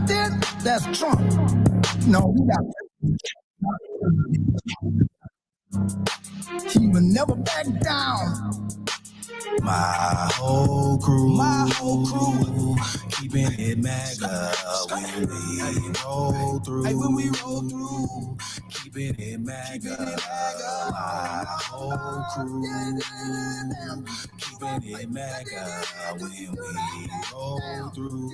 president, that's Trump. No, we got. He will never back down. My whole crew, keeping it mega when we roll through. Hey, when we roll through, keeping it mega. My whole crew, keeping it mega when we roll through.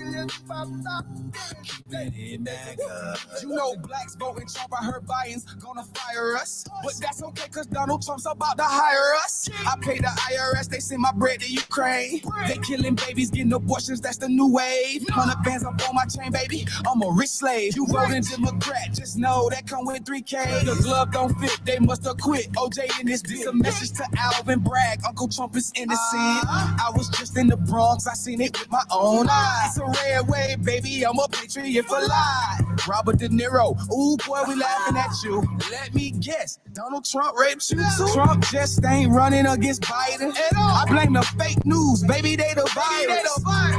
Keeping it mega. You know blacks voting Trump, I heard Biden's gonna fire us. But that's okay, cause Donald Trump's about to hire us. I pay the IRS, they send my bread to Ukraine. They killing babies, getting abortions, that's the new wave. 100 bands up on my chain, baby, I'm a rich slave. You voting Democrat, just know that come with 3K. The glove don't fit, they must have quit. OJ in this a message to Alvin Bragg. Uncle Trump is innocent. I was just in the Bronx, I seen it with my own eyes. It's a red wave, baby, I'm a patriot for life. Robert De Niro, ooh boy, we laughing at you. Let me guess, Donald Trump raped you too? Trump just ain't running against Biden at all. I blame the fake news, baby, they the virus.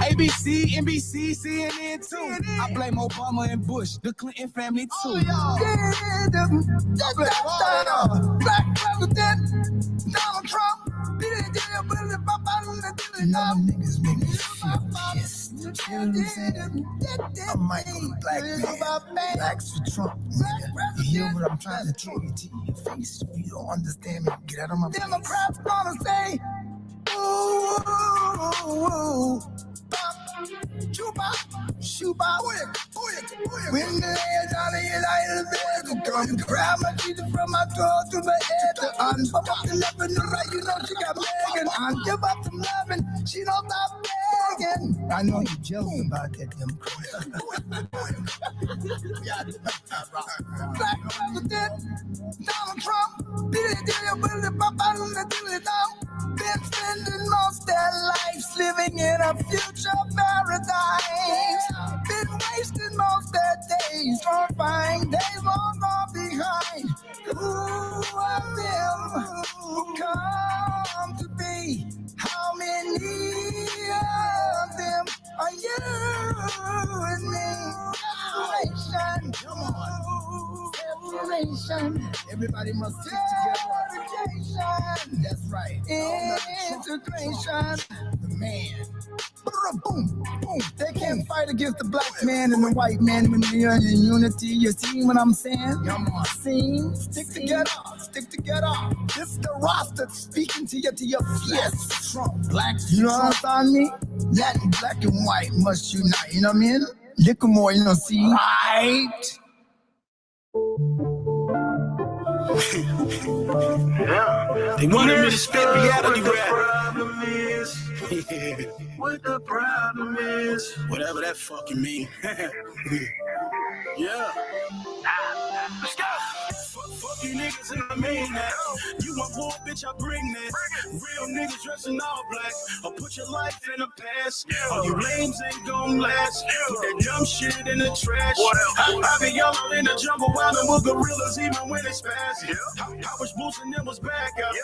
ABC, NBC, CNN too. I blame Obama and Bush, the Clinton family too. Black president, Donald Trump. None niggas make me feel pissed. You know what I'm saying? I might be a black man. Blacks for Trump, nigga. You hear what I'm trying to tell you to your face? If you don't understand me, get out of my face. Democrats gonna say, ooh, ooh, ooh. Shoot-bop, when the hands on the United States come, grab my teeth from my toe to my head to unfuck up the left and the right, you know she got Megan. On give up some loving, she don't stop begging. I know you're joking about that, Democrat. Black president, Donald Trump, been spending most their lives living in a future paradise. Been wasting most their days, trying days long gone behind. Who of them come to be? How many of them are you and me? Separation, come on. Separation. Everybody must stick together. That's right. Integration. The man. Boom, boom. They can't fight against the black man and the white man when we are in unity. You see what I'm saying? Come on, stick together. Stick together. This is the roster speaking to your yes. Trump, black, you know what I'm saying? Latin, black and white must unite. You know what I mean? Little more, you know, see? Right. Yeah. They wanted me to spit reality rap. What the problem is, whatever that fucking mean. Yeah. Let's go. Fuck you niggas and I mean that. You want war, bitch, I bring that. Real niggas dressing all black. I'll put your life in the past. All you lames ain't gon' last. Put that dumb shit in the trash. I be yellow in the jungle wildin' with gorillas even when it's fast. I was boosting them was back up.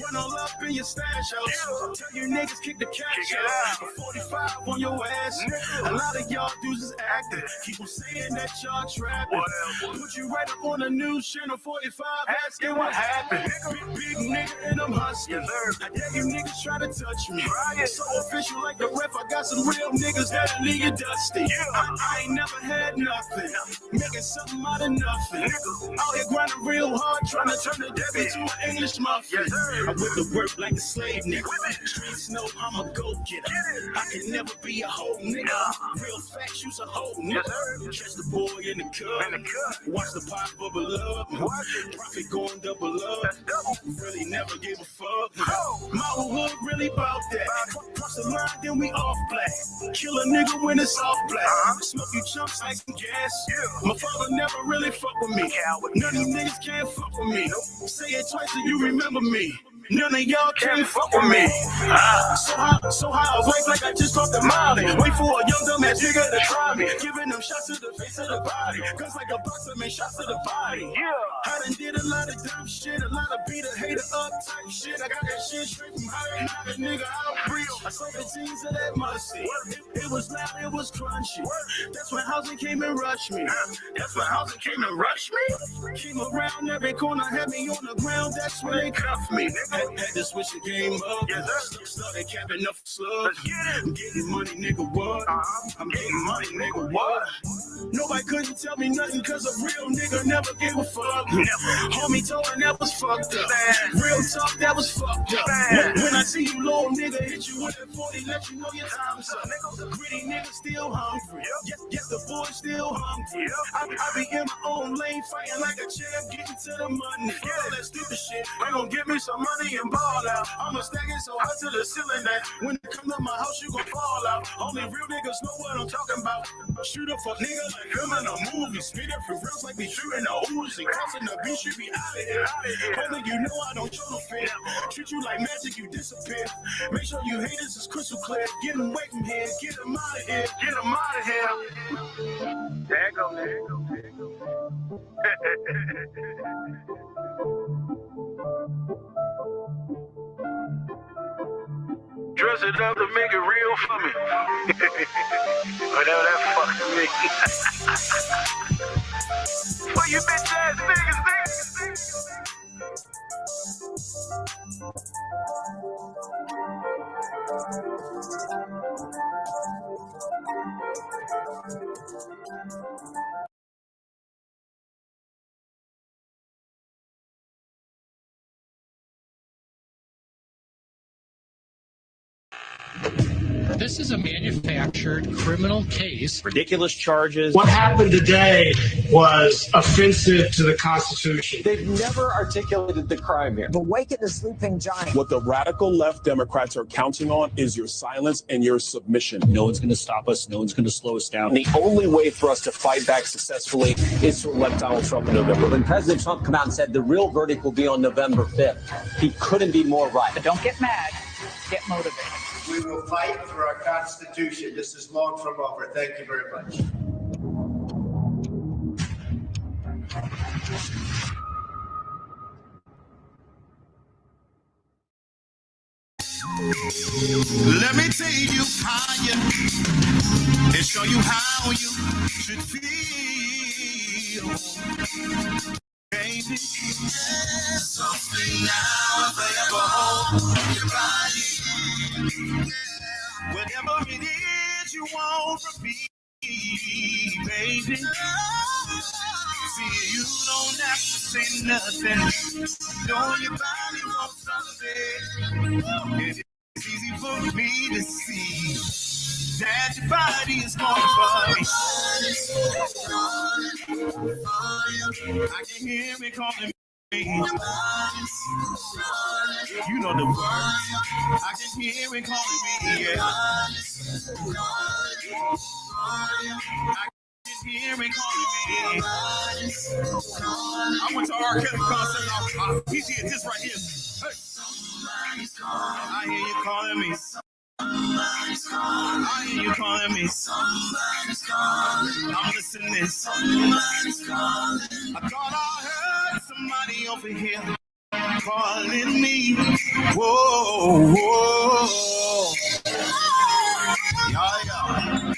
Run all up in your stash house. Tell you niggas kick the cash out. 45 on your ass. A lot of y'all dudes is acting. Keep on saying that y'all trapping. Put you right up on the news channel 45 asking what happened. Big nigga and I'm hustling. I dare you niggas try to touch me. So official like the ref. I got some real niggas that'll leave you dusty. I ain't never had nothing. Making something out of nothing. Out here grinding real hard, trying to turn the Debbie to an English muffin. I whip the work like a slave nigga. Streets know I'm a go-getter. I can never be a whole nigga. Real facts, you's a whole nigga. Catch the boy in the cup. Watch the pot bubble up. Profit going double up. Really never give a fuck. My whole hood really bout that. Cross the line, then we off black. Kill a nigga when it's off black. Smoke you chunks like some gas. My father never really fuck with me. None of you niggas can't fuck with me. Say it twice so you remember me. None of y'all can't fuck with me. So how I wait like I just dropped the molly. Wait for a young dumb ass nigga to try me. Giving them shots to the face of the body. Guns like a boxer, man, shots to the body. Yeah. I done did a lot of dumb shit, a lot of beat a hater up type shit. I got that shit straight from high, knock a nigga out real. I saw the jeans of that musty. It was loud, it was crunchy. That's when housing came and rushed me. That's when housing came and rushed me. Came around every corner, had me on the ground. That's when they cuffed me. Had to switch the game up. Started capping up slugs. I'm getting money, nigga, what? I'm getting money, nigga, what? Nobody couldn't tell me nothing cause a real nigga never gave a fuck. Homie told her that was fucked up. Real talk, that was fucked up. When I see you little nigga hit you with that 40, let you know your time's up. Gritty nigga still hungry. Yes, the boy still hungry. I be in my own lane fighting like a champ, getting to the money. Get all that stupid shit. I'm gonna give me some money and ball out. I'ma stack it so high to the ceiling that when it come to my house, you gon' fall out. Only real niggas know what I'm talking about. Shoot up for nigga like film in a movie. Spit it for reals like we shooting a Uzi. Crossing the beach, you be out of here. Homie, you know I don't show no fear. Treat you like magic, you disappear. Make sure you haters is crystal clear. Get them away from here. Get them out of here. Get them out of here. There you go, man. Dress it up to make it real for me. Whatever that fucking means. For you bitch ass niggas. This is a manufactured criminal case. Ridiculous charges. What happened today was offensive to the Constitution. They've never articulated the crime here. Awaken the sleeping giant. What the radical left Democrats are counting on is your silence and your submission. No one's going to stop us. No one's going to slow us down. And the only way for us to fight back successfully is to elect Donald Trump in November. When President Trump came out and said the real verdict will be on November 5th, he couldn't be more right. But don't get mad. Get motivated. We will fight for our Constitution. This is long from over. Thank you very much. Let me take you higher and show you how you should feel. Baby, there's something now forever hold your body. Whatever it is you want from me, baby. See, you don't have to say nothing. Know your body wants something. It's easy for me to see that your body is going for me. I can hear me calling me. You know the words. I can hear it calling me. Yeah. I can hear it calling me. I went to R. Kelly concert. He's here, this right here. Hey. I hear you calling me. I hear you calling me. I'm listening. I thought I heard somebody over here calling me. Whoa, whoa. Yeah. I'm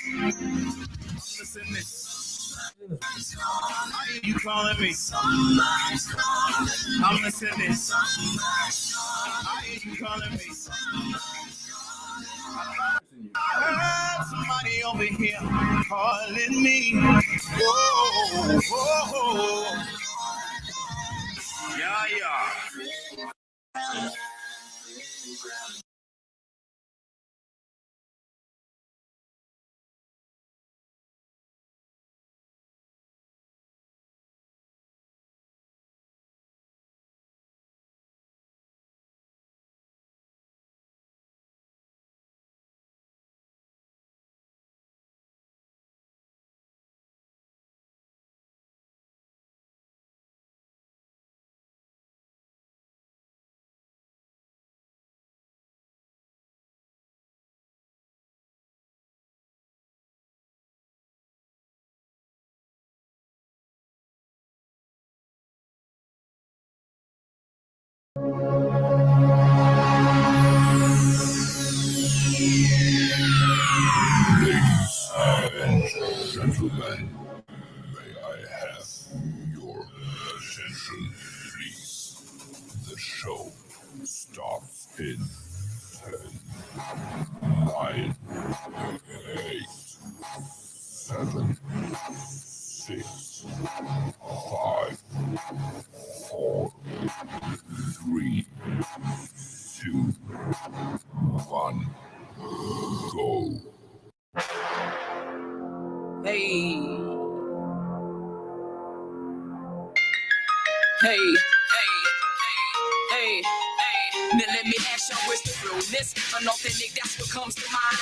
listening. I hear you calling me. I'm listening. I hear you calling me. I heard somebody over here calling me. Whoa, whoa. Yeah. gentlemen, may I have your attention, please? The show starts in 10, 9, 8, 7, 6, 5, 4, 3, 2, 1, go. Hey. Hey, hey, hey, hey. Now let me ask y'all where's the realness? Unauthentic, that's what comes to mind.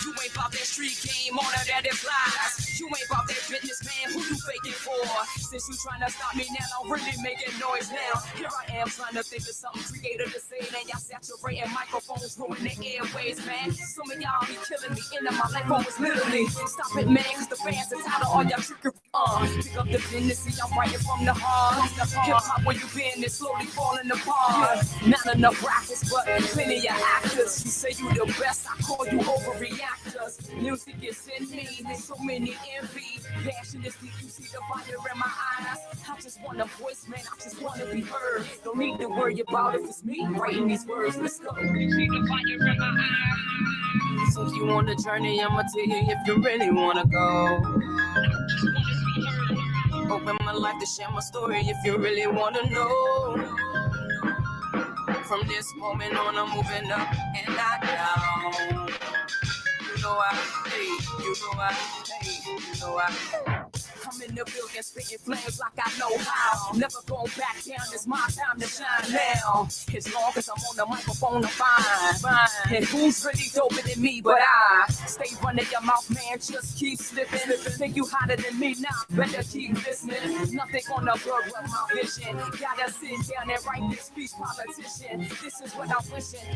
You ain't about that street game on her that it flies. You ain't about that businessman who you faking for. Since you trying to stop me now, I'm really making noise now. Here I am trying to think of something creative to say. And y'all saturating microphones, ruin the airways, man. Some of y'all be killing me. Into my life was literally. Stop it, man, cause the fans are tired of all y'all trickery. Pick up the pen to see I'm writing from the heart. Hip-hop where you been is slowly falling apart. Not enough rappers, but plenty of actors. You say you the best, I call you overreactors. Music is in me, so many envy. Passion is deep, you see the fire in my eyes. I just want a voice, man, I just want to be heard. Don't need to worry about if it's me writing these words. Let's go. You see the fire in my eyes. So if you on the journey, I'ma tell you if you really wanna go. Open my life to share my story if you really wanna know. From this moment on, I'm moving up and not down. You know I, hey, you know I, hey, you know I. I'm in the building, spitting flames like I know how. Never going back down, it's my time to shine now. As long as I'm on the microphone, I'm fine. And who's really doper than me but I? Stay running your mouth, man, just keep slipping. Think you hotter than me now, better keep listening. Nothing gonna blur up my vision. Gotta sit down and write this speech, politician. This is what I'm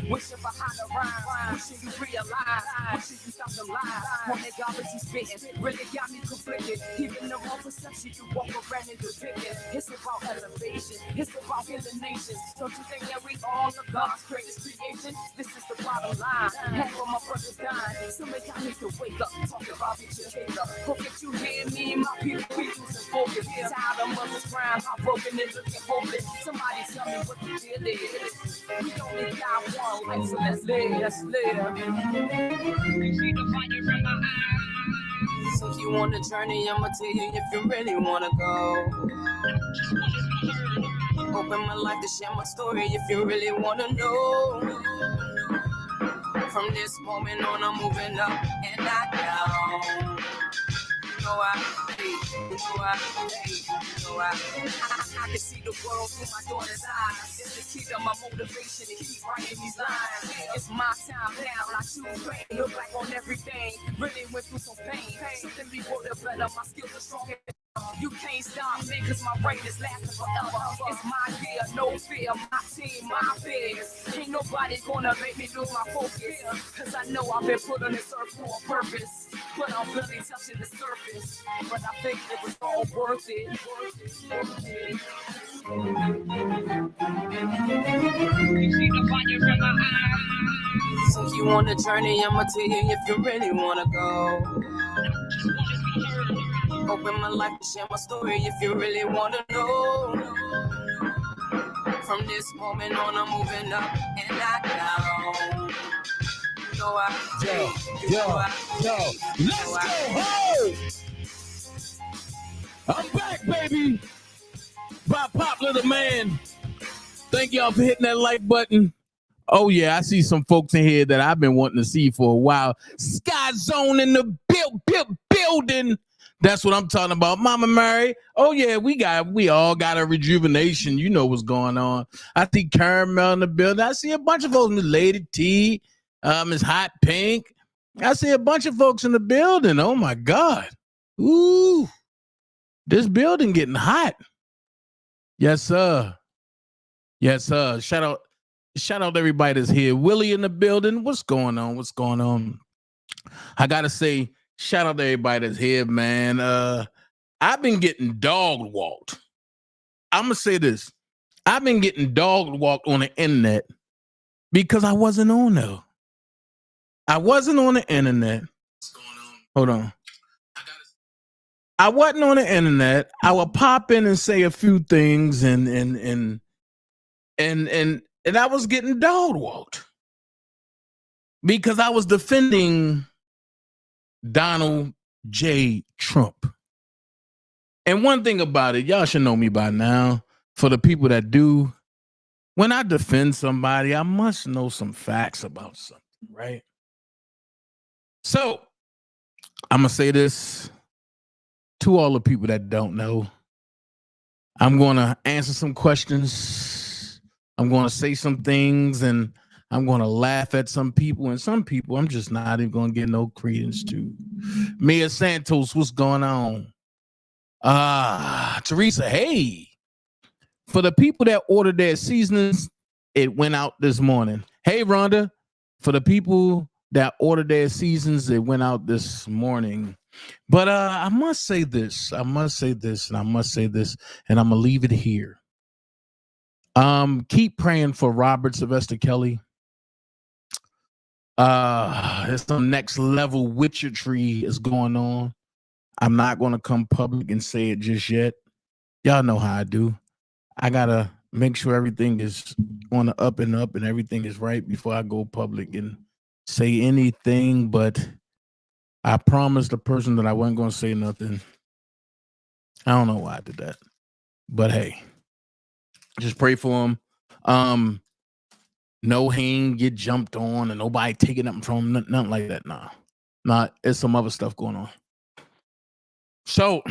wishing for how to rhyme. Wishing you realize, wishing you stop the lies. When they garbage you spitting, really got me conflicted. Even the wrong perception, you walk around and depict it. It's about elevation, it's about healing nations. Don't you think that we all are God's greatest creation? This is the bottom line. Half of my brothers dying. Somebody got me to wake up, talk about it, you take up. Hope that you hear me, my people, we losing focus. Tired of mothers crying, heartbroken and looking hopeless. Somebody tell me what the deal is. We only got one life, so let's live, let's live. You see the fire in my eyes. So if you on the journey, I'ma tell you if you really wanna go. Open my life to share my story if you really wanna know. From this moment on, I'm moving up and not down. You know I, hey, you know I, hey, you know I can see the world through my daughter's eyes. It's the key to my motivation to keep writing these lines. It's my time now, I choose pain. Look back on everything, really went through some pain. Something before the better, my skills are stronger. You can't stop me, cause my brain is lasting forever. It's my year, no fear, my team, my peers. Ain't nobody gonna make me lose my focus. Cause I know I've been put on this earth for a purpose. But I'm barely touching the surface. But I think it was all worth it. You see the fire in my eyes. So if you on the journey, I'ma tell you if you really wanna go. Open my life to share my story if you really wanna know. From this moment on, I'm moving up and not down. You know I, let's go home. I'm back, baby. Pop, little man. Thank y'all for hitting that like button. Oh yeah, I see some folks in here that I've been wanting to see for a while. Sky Zone in the building. That's what I'm talking about. Mama Mary. Oh yeah, we all got a rejuvenation. You know what's going on. I see Caramel in the building. I see a bunch of folks. Miss Lady T, Miss Hot Pink. I see a bunch of folks in the building. Oh my God. Ooh. This building getting hot. Yes, sir. Yes, sir. Shout out to everybody that's here. Willie in the building. What's going on? I gotta say, shout out to everybody that's here, man. I've been getting dog walked. I'm gonna say this. I've been getting dog walked on the internet because I wasn't on there. I wasn't on the internet. What's going on? Hold on. I wasn't on the internet. I would pop in and say a few things, and I was getting dog walked because I was defending Donald J. Trump. And one thing about it, y'all should know me by now. For the people that do, when I defend somebody, I must know some facts about something, right? So I'm going to say this to all the people that don't know. I'm going to answer some questions. I'm going to say some things, and I'm going to laugh at some people, and some people I'm just not even going to get no credence to. Mia Santos, what's going on? Teresa, hey. For the people that ordered their seasonings, it went out this morning. Hey, Rhonda, for the people that ordered their seasons, it went out this morning. But I must say this, and I'm going to leave it here. Keep praying for Robert Sylvester Kelly. There's some next level witchery is going on. I'm not going to come public and say it just yet. Y'all know how I do. I got to make sure everything is on the up and everything is right before I go public and say anything. But I promised the person that I wasn't going to say nothing. I don't know why I did that. But hey, just pray for him. No, he ain't get jumped on and nobody taking nothing from him. Nothing like that. Nah, it's some other stuff going on. So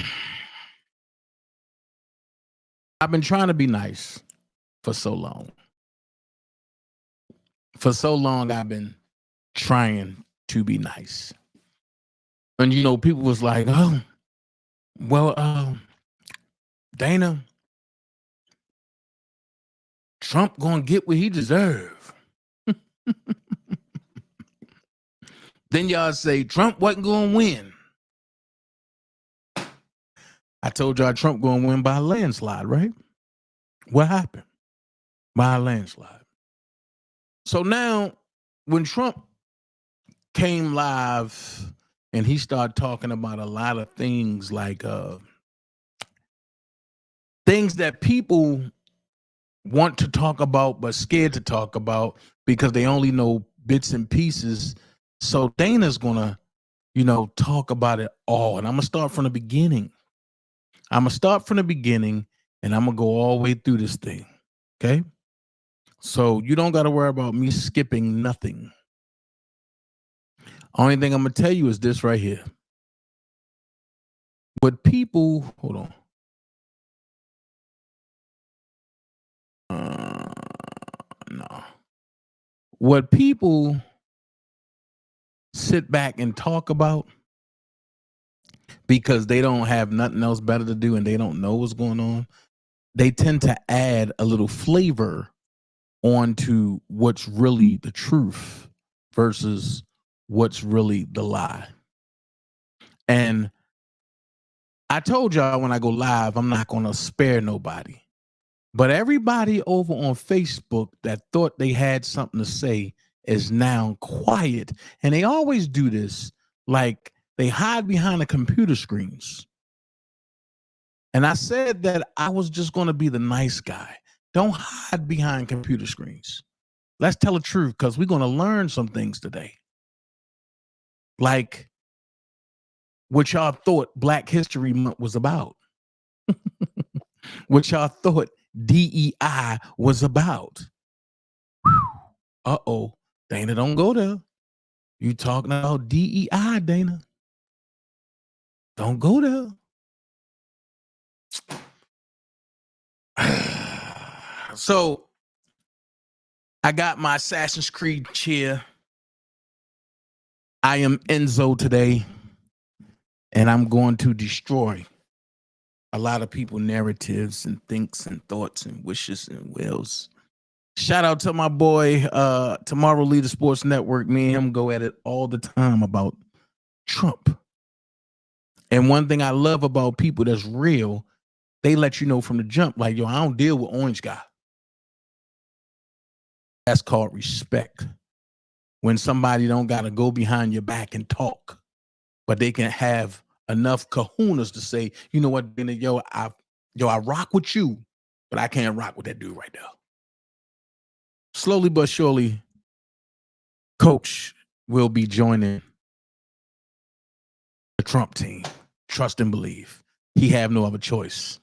I've been trying to be nice for so long. For so long, I've been trying to be nice. And, you know, people was like, oh, well, Dana, Trump gonna get what he deserve. Then y'all say Trump wasn't gonna win. I told y'all Trump gonna win by a landslide, right? What happened? By a landslide. So now, when Trump came live and he started talking about a lot of things like things that people want to talk about but scared to talk about because they only know bits and pieces. So Dana's gonna, talk about it all. And I'm gonna start from the beginning. And I'm gonna go all the way through this thing. Okay? So you don't gotta worry about me skipping nothing. Only thing I'm gonna tell you is this right here. What people, hold on. No. What people sit back and talk about because they don't have nothing else better to do and they don't know what's going on, they tend to add a little flavor onto what's really the truth versus what's really the lie. And I told y'all when I go live, I'm not going to spare nobody. But everybody over on Facebook that thought they had something to say is now quiet. And they always do this, like they hide behind the computer screens. And I said that I was just going to be the nice guy. Don't hide behind computer screens. Let's tell the truth, because we're going to learn some things today. Like what y'all thought Black History Month was about. What y'all thought DEI was about. Uh-oh. Dana, don't go there. You talking about DEI, Dana. Don't go there. So I got my Assassin's Creed chair. I am Enzo today, and I'm going to destroy a lot of people narratives and thinks and thoughts and wishes and wills. Shout out to my boy, Tomorrow Leader Sports Network. Me and him go at it all the time about Trump. And one thing I love about people that's real, they let you know from the jump, like, yo, I don't deal with orange guy. That's called respect. When somebody don't got to go behind your back and talk, but they can have enough kahunas to say, you know what, Dana, I rock with you, but I can't rock with that dude right now. Slowly but surely, Coach will be joining the Trump team. Trust and believe. He have no other choice.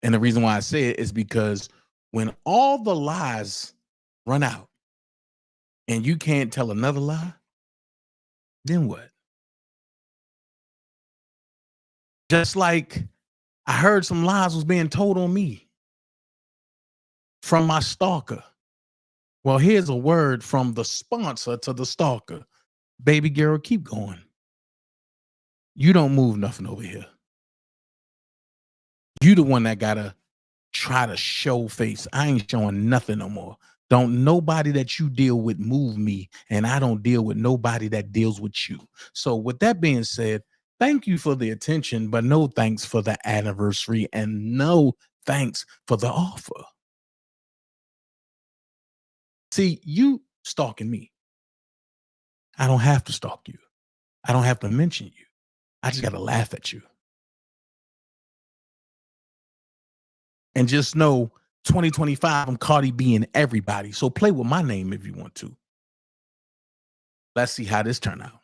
And the reason why I say it is because when all the lies run out and you can't tell another lie, then what? Just like I heard some lies was being told on me from my stalker. Well, here's a word from the sponsor to the stalker. Baby girl, keep going. You don't move nothing over here. You the one that gotta try to show face. I ain't showing nothing no more. Don't nobody that you deal with move me, and I don't deal with nobody that deals with you. So with that being said, thank you for the attention, but no thanks for the anniversary and no thanks for the offer. See, you stalking me. I don't have to stalk you. I don't have to mention you. I just got to laugh at you. And just know 2025, I'm Cardi B and everybody. So play with my name if you want to. Let's see how this turn out.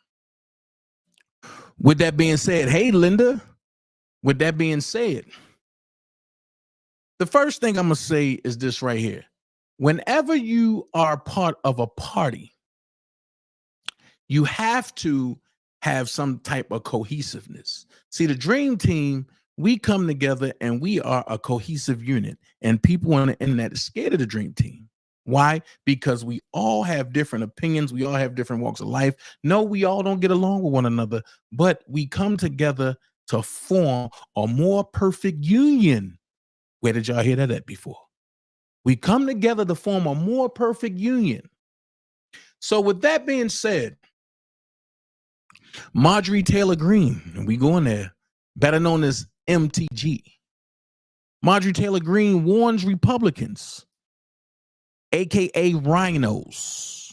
With that being said, hey, Linda. With that being said, the first thing I'm going to say is this right here. Whenever you are part of a party, you have to have some type of cohesiveness. See, the dream team, we come together and we are a cohesive unit, and people on the internet are scared of the dream team. Why? Because we all have different opinions. We all have different walks of life. No, we all don't get along with one another, but we come together to form a more perfect union. Where did y'all hear that at before? We come together to form a more perfect union. So with that being said, Marjorie Taylor Greene, and we go in there, better known as MTG. Marjorie Taylor Greene warns Republicans, aka rhinos.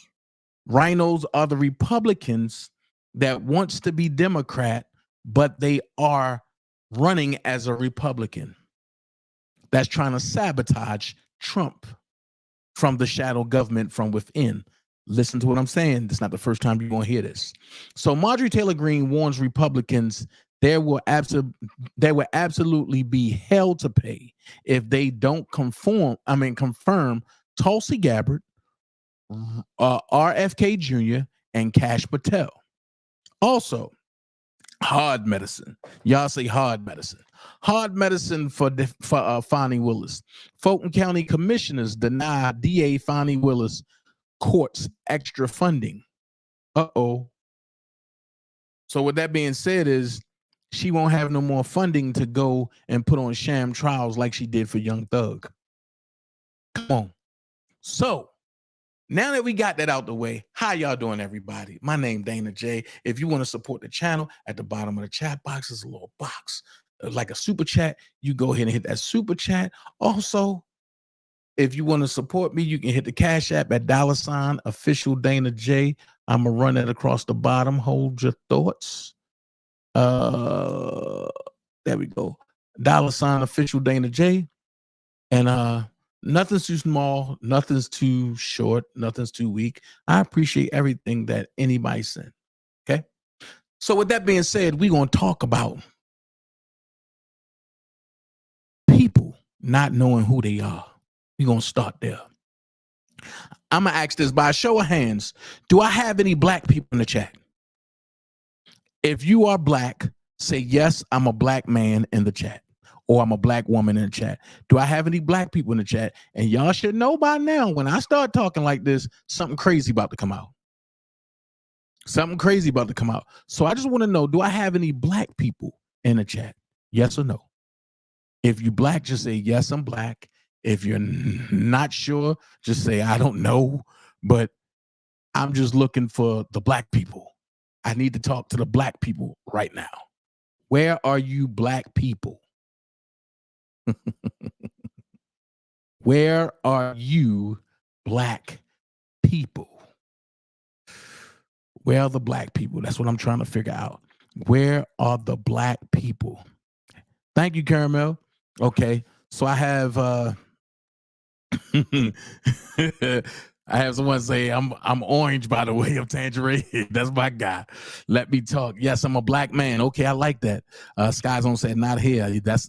Rhinos are the Republicans that wants to be Democrat, but they are running as a Republican. That's trying to sabotage Trump from the shadow government from within. Listen to what I'm saying. It's not the first time you're going to hear this. So Marjorie Taylor Greene warns Republicans there will absolutely be hell to pay if they don't confirm Tulsi Gabbard, RFK Jr., and Kash Patel. Also, hard medicine. Y'all say hard medicine. Hard medicine for Fani Willis. Fulton County commissioners deny DA Fani Willis courts extra funding. Uh-oh. So with that being said is she won't have no more funding to go and put on sham trials like she did for Young Thug. Come on. So now that we got that out the way, how y'all doing, everybody? My name DanaJay. If you want to support the channel, at the bottom of the chat box is a little box like a super chat. You go ahead and hit that super chat. Also, if you want to support me, you can hit the Cash App at $OfficialDanaJay. I'm gonna run it across the bottom. Hold your thoughts. There we go. $OfficialDanaJay. And nothing's too small, nothing's too short, nothing's too weak. I appreciate everything that anybody sent. Okay. So with that being said, we're gonna talk about people not knowing who they are. We're gonna start there. I'm gonna ask this by a show of hands. Do I have any black people in the chat? If you are black, say yes, I'm a black man in the chat, or I'm a black woman in the chat. Do I have any black people in the chat? And y'all should know by now, when I start talking like this, something crazy about to come out. Something crazy about to come out. So I just want to know, do I have any black people in the chat? Yes or no? If you black, just say yes, I'm black. If you're not sure, just say I don't know, but I'm just looking for the black people. I need to talk to the black people right now. Where are you black people? Where are you black people? Where are the black people? That's what I'm trying to figure out. Where are the black people? Thank you, Caramel. Okay, so I have I have someone say I'm orange, by the way. I'm tangerine. That's my guy. Let me talk. Yes, I'm a black man. Okay, I like that. Sky Zone said not here. That's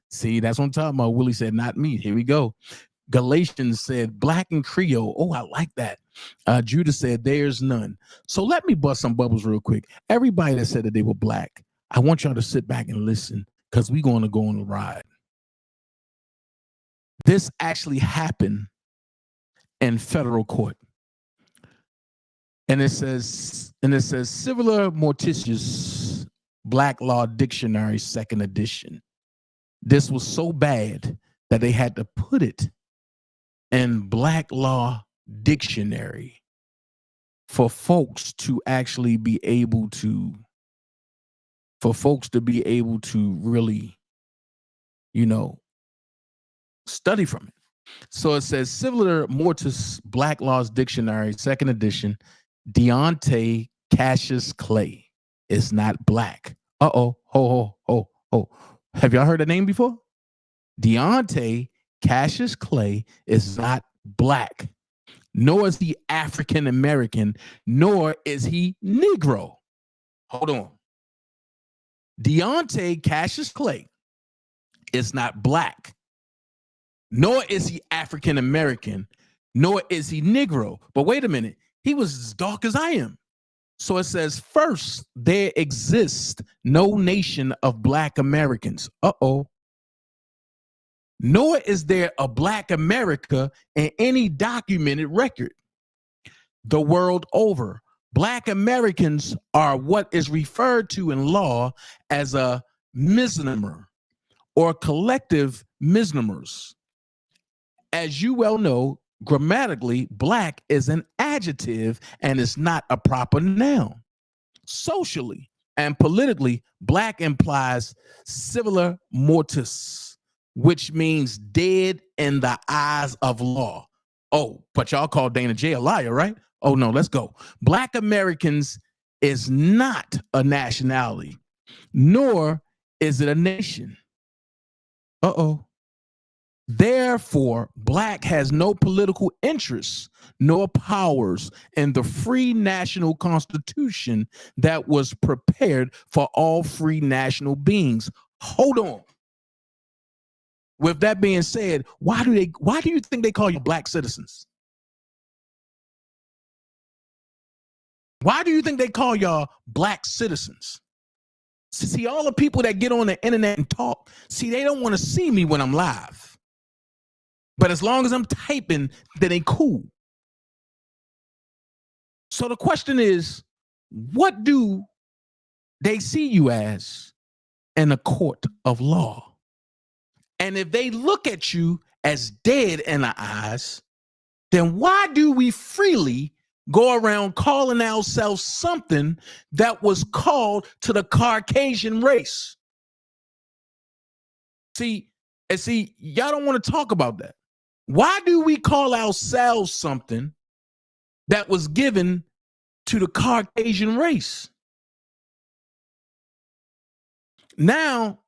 see, that's what I'm talking about. Willie said not me. Here we go. Galatians said black and Creole. Oh, I like that. Judah said there's none. So let me bust some bubbles real quick. Everybody that said that they were black, I want y'all to sit back and listen because we're going to go on a ride. This actually happened in federal court. And it says Civil Morticius Black Law Dictionary, 2nd edition. This was so bad that they had to put it in Black Law Dictionary for folks to actually be able to, really, study from it. So it says Civil Mortis Black Laws Dictionary, 2nd edition, Deontay Cassius Clay is not black. Ho. Have y'all heard the name before? Deontay Cassius Clay is not black, nor is he African American, nor is he Negro. Hold on. Deontay Cassius Clay is not black, nor is he African American, nor is he Negro. But wait a minute, he was as dark as I am. So it says, first, there exists no nation of black Americans. Nor is there a black America in any documented record. The world over, black Americans are what is referred to in law as a misnomer or collective misnomers. As you well know, grammatically, black is an adjective and is not a proper noun. Socially and politically, black implies civil mortis, which means dead in the eyes of law. Oh, but y'all call DanaJay a liar, right? Oh, no, let's go. Black Americans is not a nationality, nor is it a nation. Therefore, black has no political interests nor powers in the free national constitution that was prepared for all free national beings. Hold on. With that being said, why do you think they call you black citizens? Why do you think they call y'all black citizens? See, all the people that get on the internet and talk, see, they don't want to see me when I'm live. But as long as I'm typing, then they cool. So the question is, what do they see you as in a court of law? And if they look at you as dead in the eyes, then why do we freely go around calling ourselves something that was called to the Caucasian race? See, y'all don't want to talk about that. Why do we call ourselves something that was given to the Caucasian race? Now,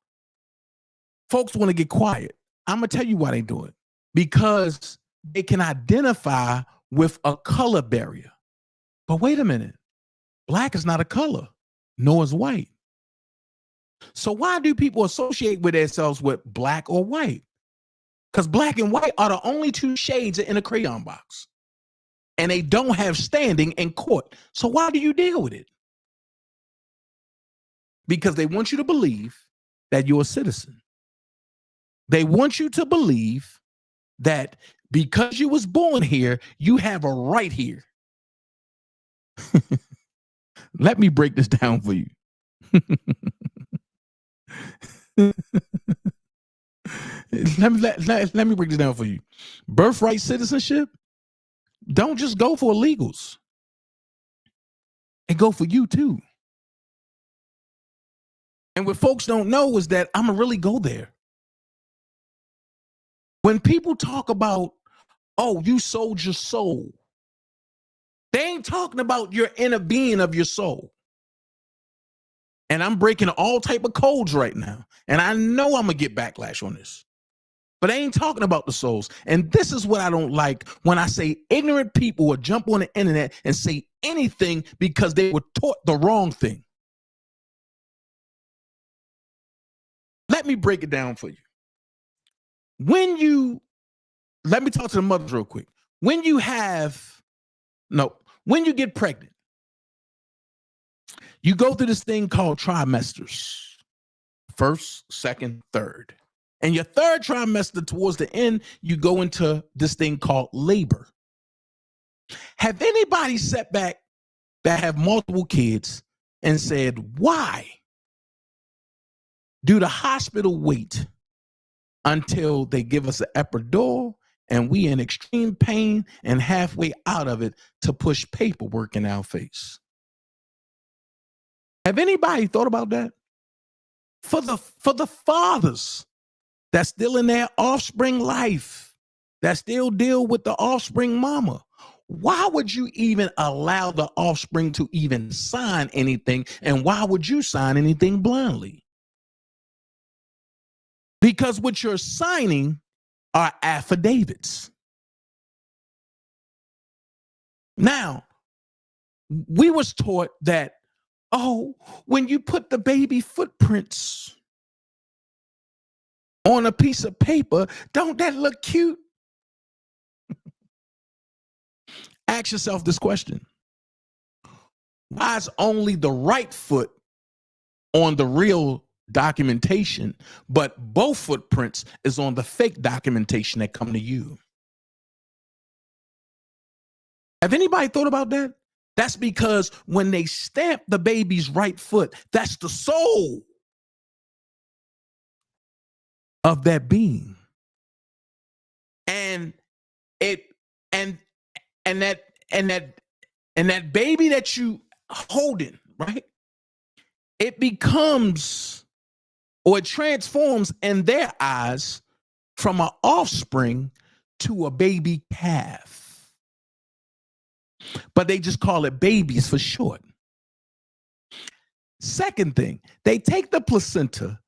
folks want to get quiet. I'm going to tell you why they do it. Because they can identify with a color barrier. But wait a minute. Black is not a color, nor is white. So why do people associate with themselves with black or white? Because black and white are the only two shades in a crayon box. And they don't have standing in court. So why do you deal with it? Because they want you to believe that you're a citizen. They want you to believe that because you was born here, you have a right here. Let me break this down for you. Let me break this down for you. Birthright citizenship, don't just go for illegals. It go for you too. And what folks don't know is that I'm gonna really go there. When people talk about, oh, you sold your soul, they ain't talking about your inner being of your soul. And I'm breaking all type of codes right now. And I know I'm going to get backlash on this. But I ain't talking about the souls. And this is what I don't like when I say ignorant people will jump on the internet and say anything because they were taught the wrong thing. Let me break it down for you. Let me talk to the mothers real quick. When you get pregnant, you go through this thing called trimesters. First, second, third. And your third trimester, towards the end, you go into this thing called labor. Have anybody sat back that have multiple kids and said, why do the hospital wait until they give us an epidural and we in extreme pain and halfway out of it to push paperwork in our face? Have anybody thought about that? For the fathers that's still in their offspring life, that still deal with the offspring mama, why would you even allow the offspring to even sign anything? And why would you sign anything blindly? Because what you're signing are affidavits. Now, we was taught that, oh, when you put the baby footprints on a piece of paper, don't that look cute? Ask yourself this question. Why is only the right foot on the real documentation, but both footprints is on the fake documentation that come to you? Have anybody thought about that? That's because when they stamp the baby's right foot, that's the soul of that being. And that baby that you holding, right? It becomes, or it transforms in their eyes from an offspring to a baby calf. But they just call it babies for short. Second thing, they take the placenta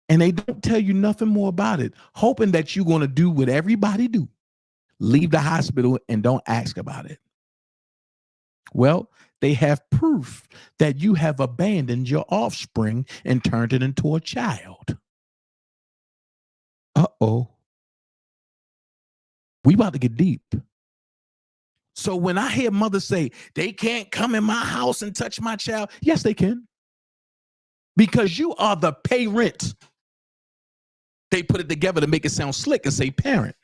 and they don't tell you nothing more about it, hoping that you're going to do what everybody do. Leave the hospital and don't ask about it. Well, they have proof that you have abandoned your offspring and turned it into a child. Uh-oh. We about to get deep. So when I hear mothers say, they can't come in my house and touch my child, yes, they can. Because you are the parent. They put it together to make it sound slick and say parent.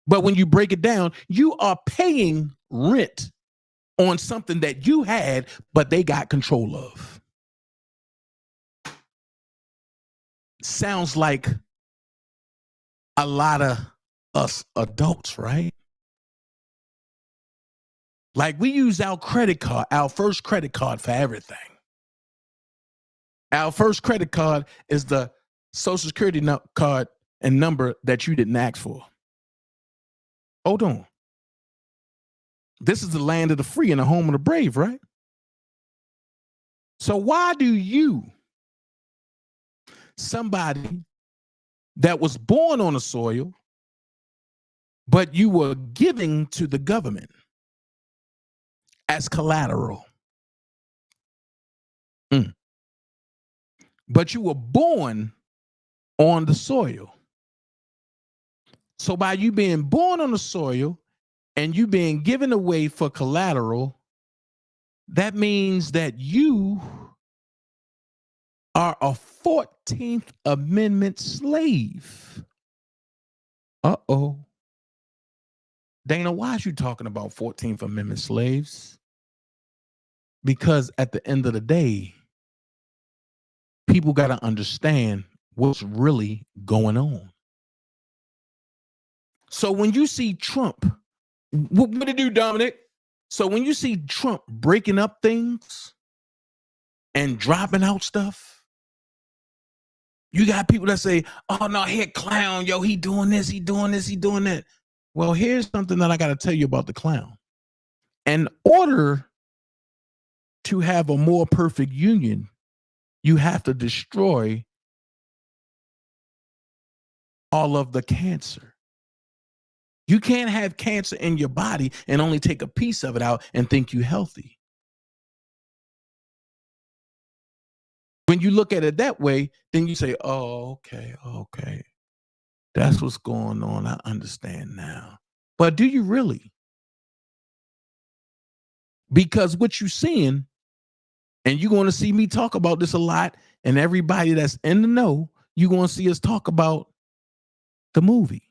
But when you break it down, you are paying rent on something that you had, but they got control of. Sounds like a lot of us adults, right? Like we use our credit card, our first credit card for everything. Our first credit card is the Social Security card and number that you didn't ask for. Hold on. This is the land of the free and the home of the brave, right? So why do you, somebody that was born on the soil, but you were giving to the government as collateral, but you were born on the soil. So by you being born on the soil and you being given away for collateral, that means that you are a 14th Amendment slave. Uh-oh. Dana, why are you talking about 14th Amendment slaves? Because at the end of the day, people got to understand what's really going on. So when you see Trump, what did he do, Dominic? So when you see Trump breaking up things and dropping out stuff, you got people that say, oh, no, he a clown. Yo, he doing this, he doing this, he doing that. Well, here's something that I got to tell you about the clown. In order to have a more perfect union, you have to destroy all of the cancer. You can't have cancer in your body and only take a piece of it out and think you're healthy. When you look at it that way, then you say, oh, okay. That's what's going on. I understand now. But do you really? Because what you're seeing, and you're going to see me talk about this a lot, and everybody that's in the know, you're going to see us talk about the movie.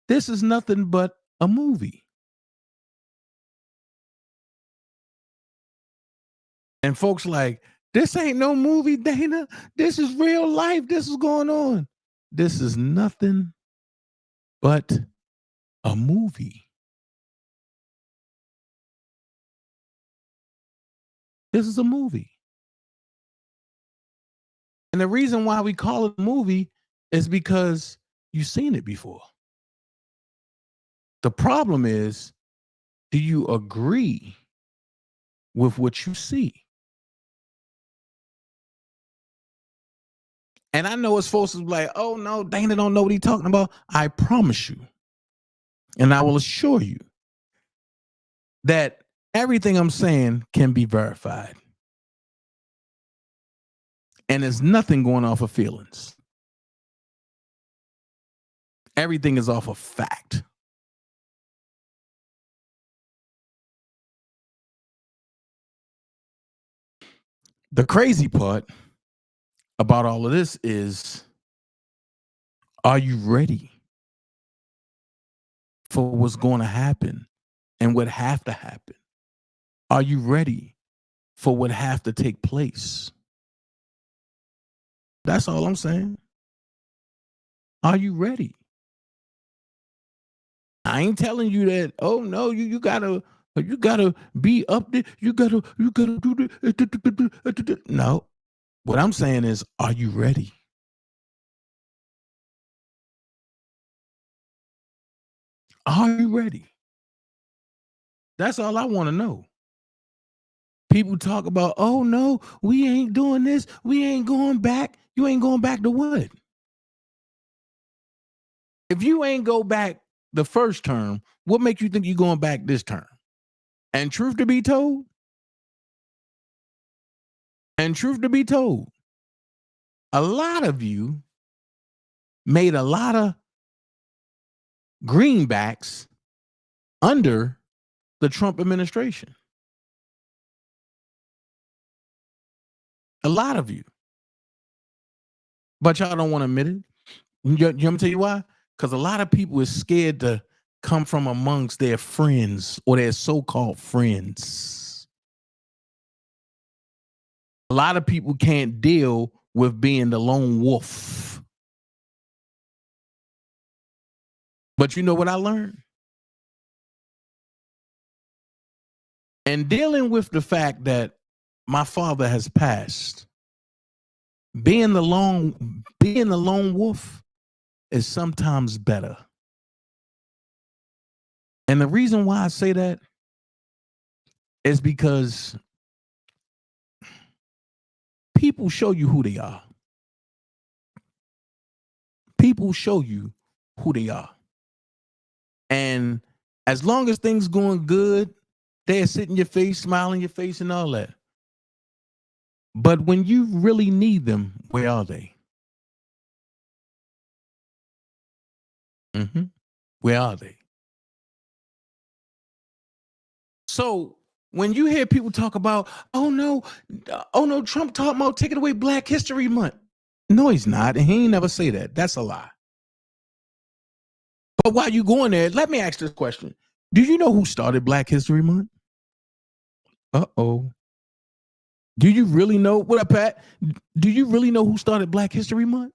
This is nothing but a movie. And folks like, this ain't no movie, Dana. This is real life. This is going on. This is nothing but a movie. This is a movie. And the reason why we call it a movie is because you've seen it before. The problem is, do you agree with what you see? And I know it's supposed to be like, oh no, Dana don't know what he's talking about. I promise you, and I will assure you that everything I'm saying can be verified. And there's nothing going off of feelings. Everything is off of fact. The crazy part about all of this is, are you ready for what's going to happen and what have to happen? Are you ready for what have to take place? That's all I'm saying. Are you ready? I ain't telling you that, oh no, you gotta be up there. You gotta do this. No. What I'm saying is, are you ready? Are you ready? That's all I want to know. People talk about, oh no, we ain't doing this. We ain't going back. You ain't going back to what? If you ain't go back the first term, what makes you think you're going back this term? And truth to be told, a lot of you made a lot of greenbacks under the Trump administration. A lot of you. But y'all don't want to admit it. You want me to tell you why? Because a lot of people is scared to come from amongst their friends or their so-called friends. A lot of people can't deal with being the lone wolf. But you know what I learned? And dealing with the fact that my father has passed, being the lone wolf is sometimes better. And the reason why I say that is because people show you who they are. People show you who they are. And as long as things going good, they'll sit in your face, smile in your face and all that. But when you really need them, where are they? Where are they? So when you hear people talk about, oh no, Trump talking about taking away Black History Month. No, he's not. And he ain't never say that. That's a lie. But while you going there, let me ask this question. Do you know who started Black History Month? Uh-oh. Do you really know? What up, Pat? Do you really know who started Black History Month?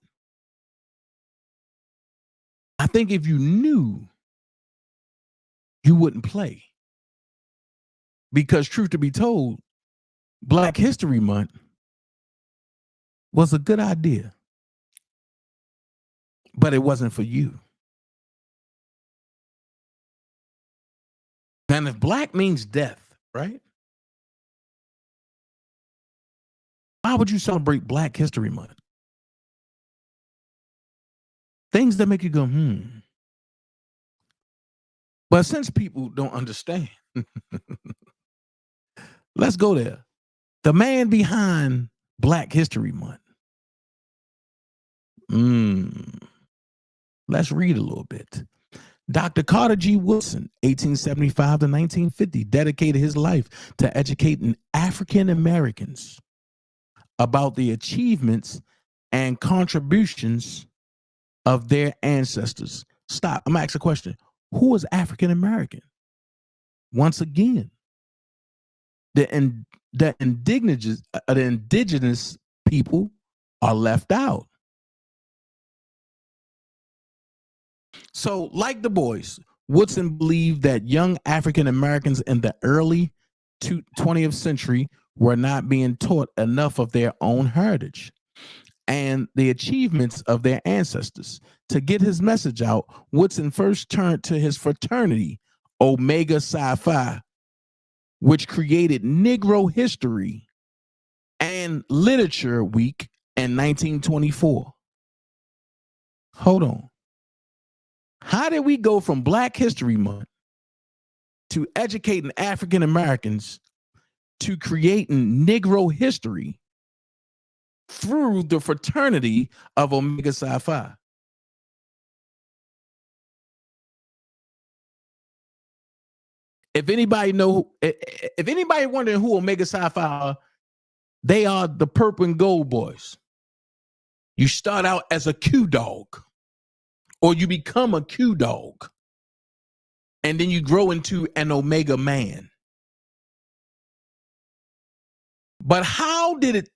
I think if you knew, you wouldn't play. Because truth to be told, Black History Month was a good idea. But it wasn't for you. And if black means death, right? Why would you celebrate Black History Month? Things that make you go, But since people don't understand, let's go there. The man behind Black History Month. Let's read a little bit. Dr. Carter G. Woodson, 1875 to 1950, dedicated his life to educating African Americans about the achievements and contributions of their ancestors. Stop. I'm going to ask a question. Who is African American? Once again, the indigenous people are left out. So, like Du Bois, Woodson believed that young African Americans in the early 20th century were not being taught enough of their own heritage and the achievements of their ancestors. To get his message out, Woodson first turned to his fraternity, Omega Psi Phi, which created Negro History and Literature Week in 1924. Hold on. How did we go from Black History Month to educating African Americans to creating Negro history through the fraternity of Omega Psi Phi? If anybody wondering who Omega Psi Phi are, they are the Purple and Gold boys. You start out as a Q dog, or you become a Q dog, and then you grow into an Omega man. But how did it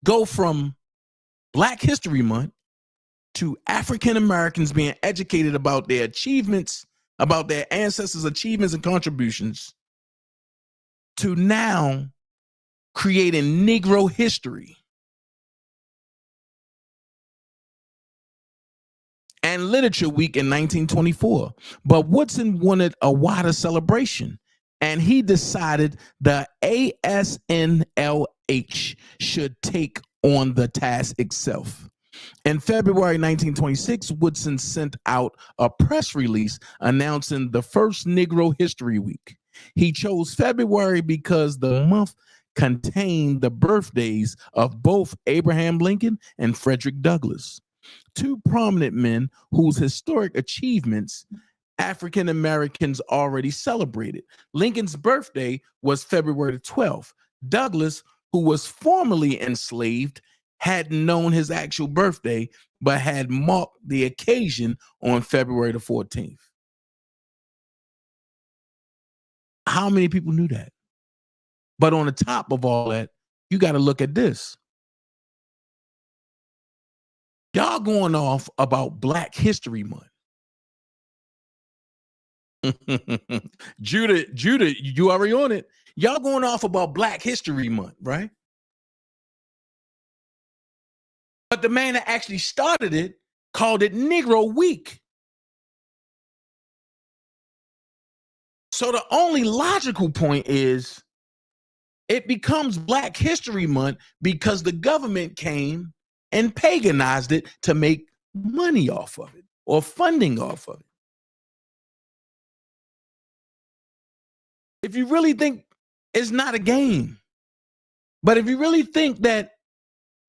go from Black History Month to African Americans being educated about their achievements, about their ancestors' achievements and contributions, to now creating Negro history and Literature Week in 1924? But Woodson wanted a wider celebration, and he decided the ASNLH should take on the task itself. In February 1926, Woodson sent out a press release announcing the first Negro History Week. He chose February because the month contained the birthdays of both Abraham Lincoln and Frederick Douglass, two prominent men whose historic achievements African Americans already celebrated. Lincoln's birthday was February 12th. Douglass, who was formerly enslaved, hadn't known his actual birthday, but had marked the occasion on February the 14th. How many people knew that? But on the top of all that, you got to look at this. Y'all going off about Black History Month. Judah, you already on it. Y'all going off about Black History Month, right? But the man that actually started it called it Negro Week. So the only logical point is it becomes Black History Month because the government came and paganized it to make money off of it or funding off of it. If you really think it's not a game, but if you really think that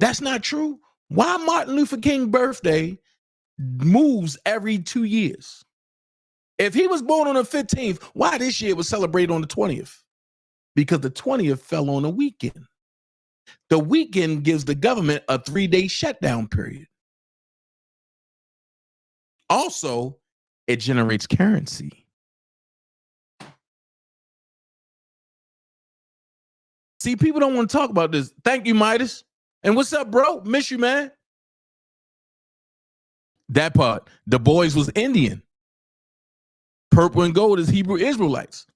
that's not true, why Martin Luther King's birthday moves every 2 years? If he was born on the 15th, why this year was celebrated on the 20th? Because the 20th fell on a weekend. The weekend gives the government a 3-day shutdown period. Also, it generates currency. See, people don't want to talk about this. Thank you, Midas. And what's up, bro? Miss you, man. That part. Du Bois was Indian. Purple and gold is Hebrew Israelites.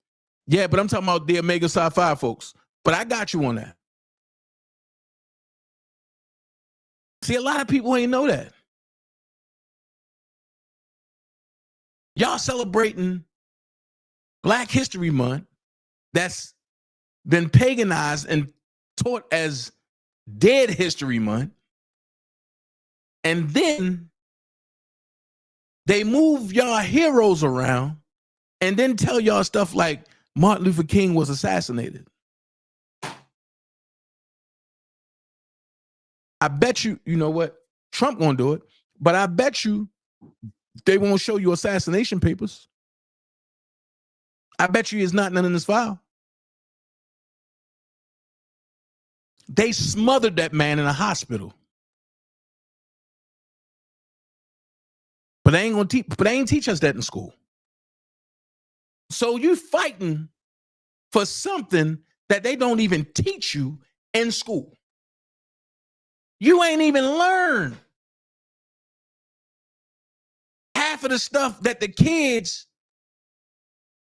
Yeah, but I'm talking about the Omega Psi Phi folks. But I got you on that. See, a lot of people ain't know that. Y'all celebrating Black History Month that's been paganized and taught as Dead History Month, and then they move y'all heroes around and then tell y'all stuff like Martin Luther King was assassinated. I bet you, you know what? Trump gonna do it, but I bet you they won't show you assassination papers. I bet you it's not none in this file. They smothered that man in a hospital. But they ain't gonna teach, but they ain't teach us that in school. So you fighting for something that they don't even teach you in school. You ain't even learned half of the stuff that the kids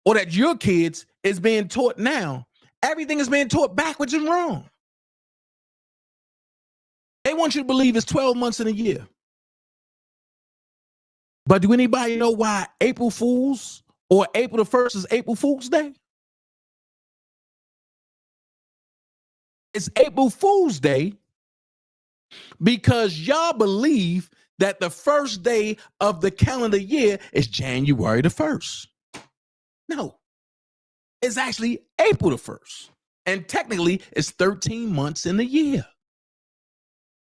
or that your kids is being taught now. Everything is being taught backwards and wrong. They want you to believe it's 12 months in a year. But do anybody know why April Fools or April the 1st is April Fool's Day? It's April Fool's Day because y'all believe that the first day of the calendar year is January the 1st. No, it's actually April the 1st. And technically, it's 13 months in the year.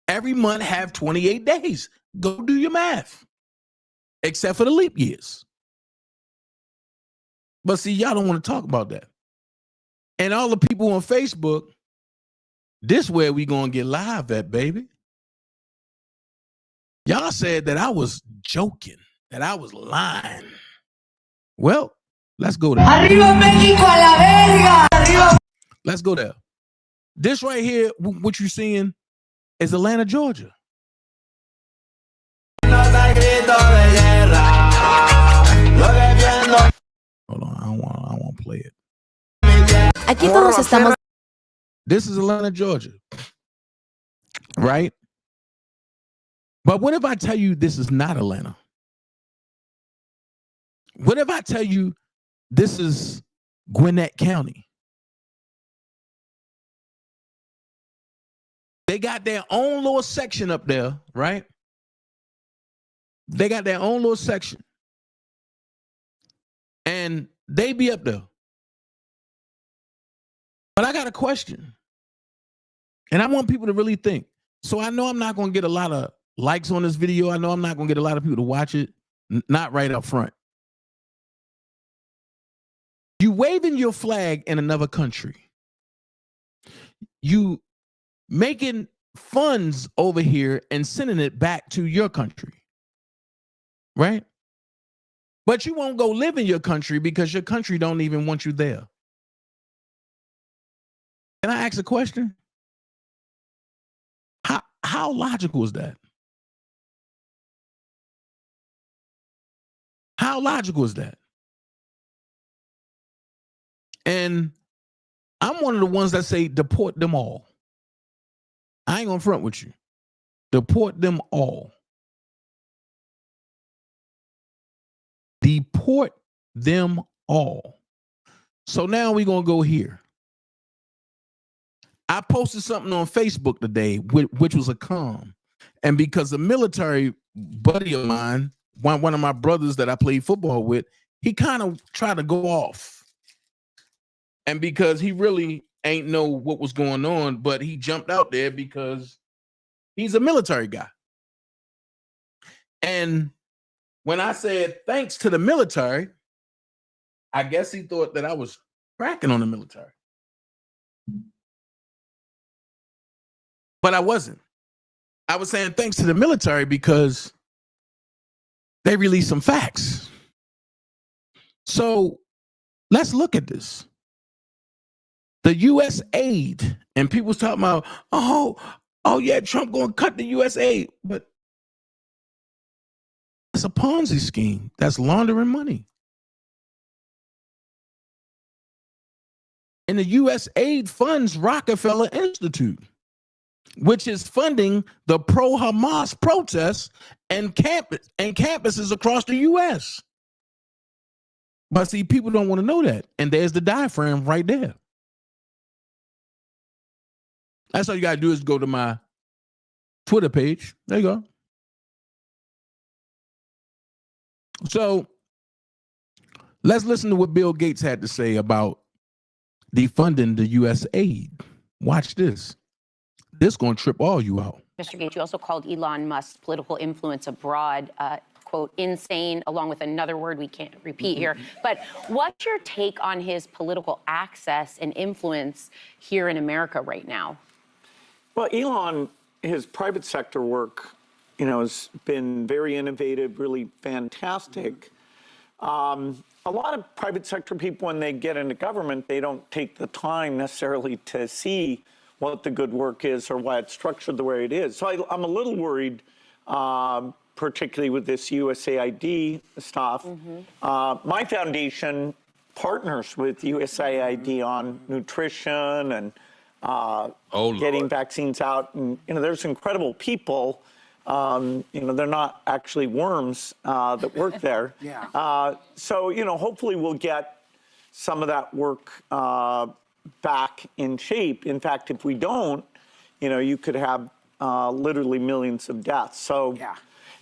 Every month have 28 days. Go do your math. Except for the leap years. But see, y'all don't want to talk about that. And all the people on Facebook, this where we gonna get live at, baby. Y'all said that I was joking, that I was lying. Well, let's go there. Arriba México a la verga. Arriba. Let's go there. This right here, what you're seeing, is Atlanta, Georgia. Hold on, I won't play it. Aquí todos estamos. This is Atlanta, Georgia. Right? But what if I tell you this is not Atlanta? What if I tell you this is Gwinnett County? They got their own little section up there, right? They got their own little section. And they be up there. But I got a question. And I want people to really think. So I know I'm not going to get a lot of likes on this video. I know I'm not going to get a lot of people to watch it. Not right up front. You waving your flag in another country. You making funds over here and sending it back to your country. Right? But you won't go live in your country because your country don't even want you there. Can I ask a question? How logical is that? How logical is that? And I'm one of the ones that say deport them all. I ain't gonna front with you. Deport them all. Deport them all. So now we're going to go here. I posted something on Facebook today, which was a calm. And because a military buddy of mine, one of my brothers that I played football with, he kind of tried to go off. And because he really ain't know what was going on, but he jumped out there because he's a military guy. And when I said thanks to the military, I guess he thought that I was cracking on the military. But I wasn't. I was saying thanks to the military because they released some facts. So let's look at this. The U.S. aid, and people's talking about, oh yeah, Trump going to cut the U.S. aid. But it's a Ponzi scheme. That's laundering money. And the U.S. aid funds Rockefeller Institute, which is funding the pro-Hamas protests and campuses across the U.S. But see, people don't want to know that. And there's the diaphragm right there. That's all you got to do is go to my Twitter page. There you go. So let's listen to what Bill Gates had to say about defunding the U.S. aid. Watch this. This going to trip all you out. Mr. Gates, you also called Elon Musk's political influence abroad, quote, insane, along with another word we can't repeat here. But what's your take on his political access and influence here in America right now? Well, Elon, his private sector work, has been very innovative, really fantastic. A lot of private sector people, when they get into government, they don't take the time necessarily to see what the good work is or why it's structured the way it is. So I'm a little worried, particularly with this USAID stuff. My foundation partners with USAID on nutrition and getting vaccines out. And, there's incredible people. They're not actually worms that work there. So, hopefully we'll get some of that work back in shape. In fact, if we don't, you could have literally millions of deaths. So,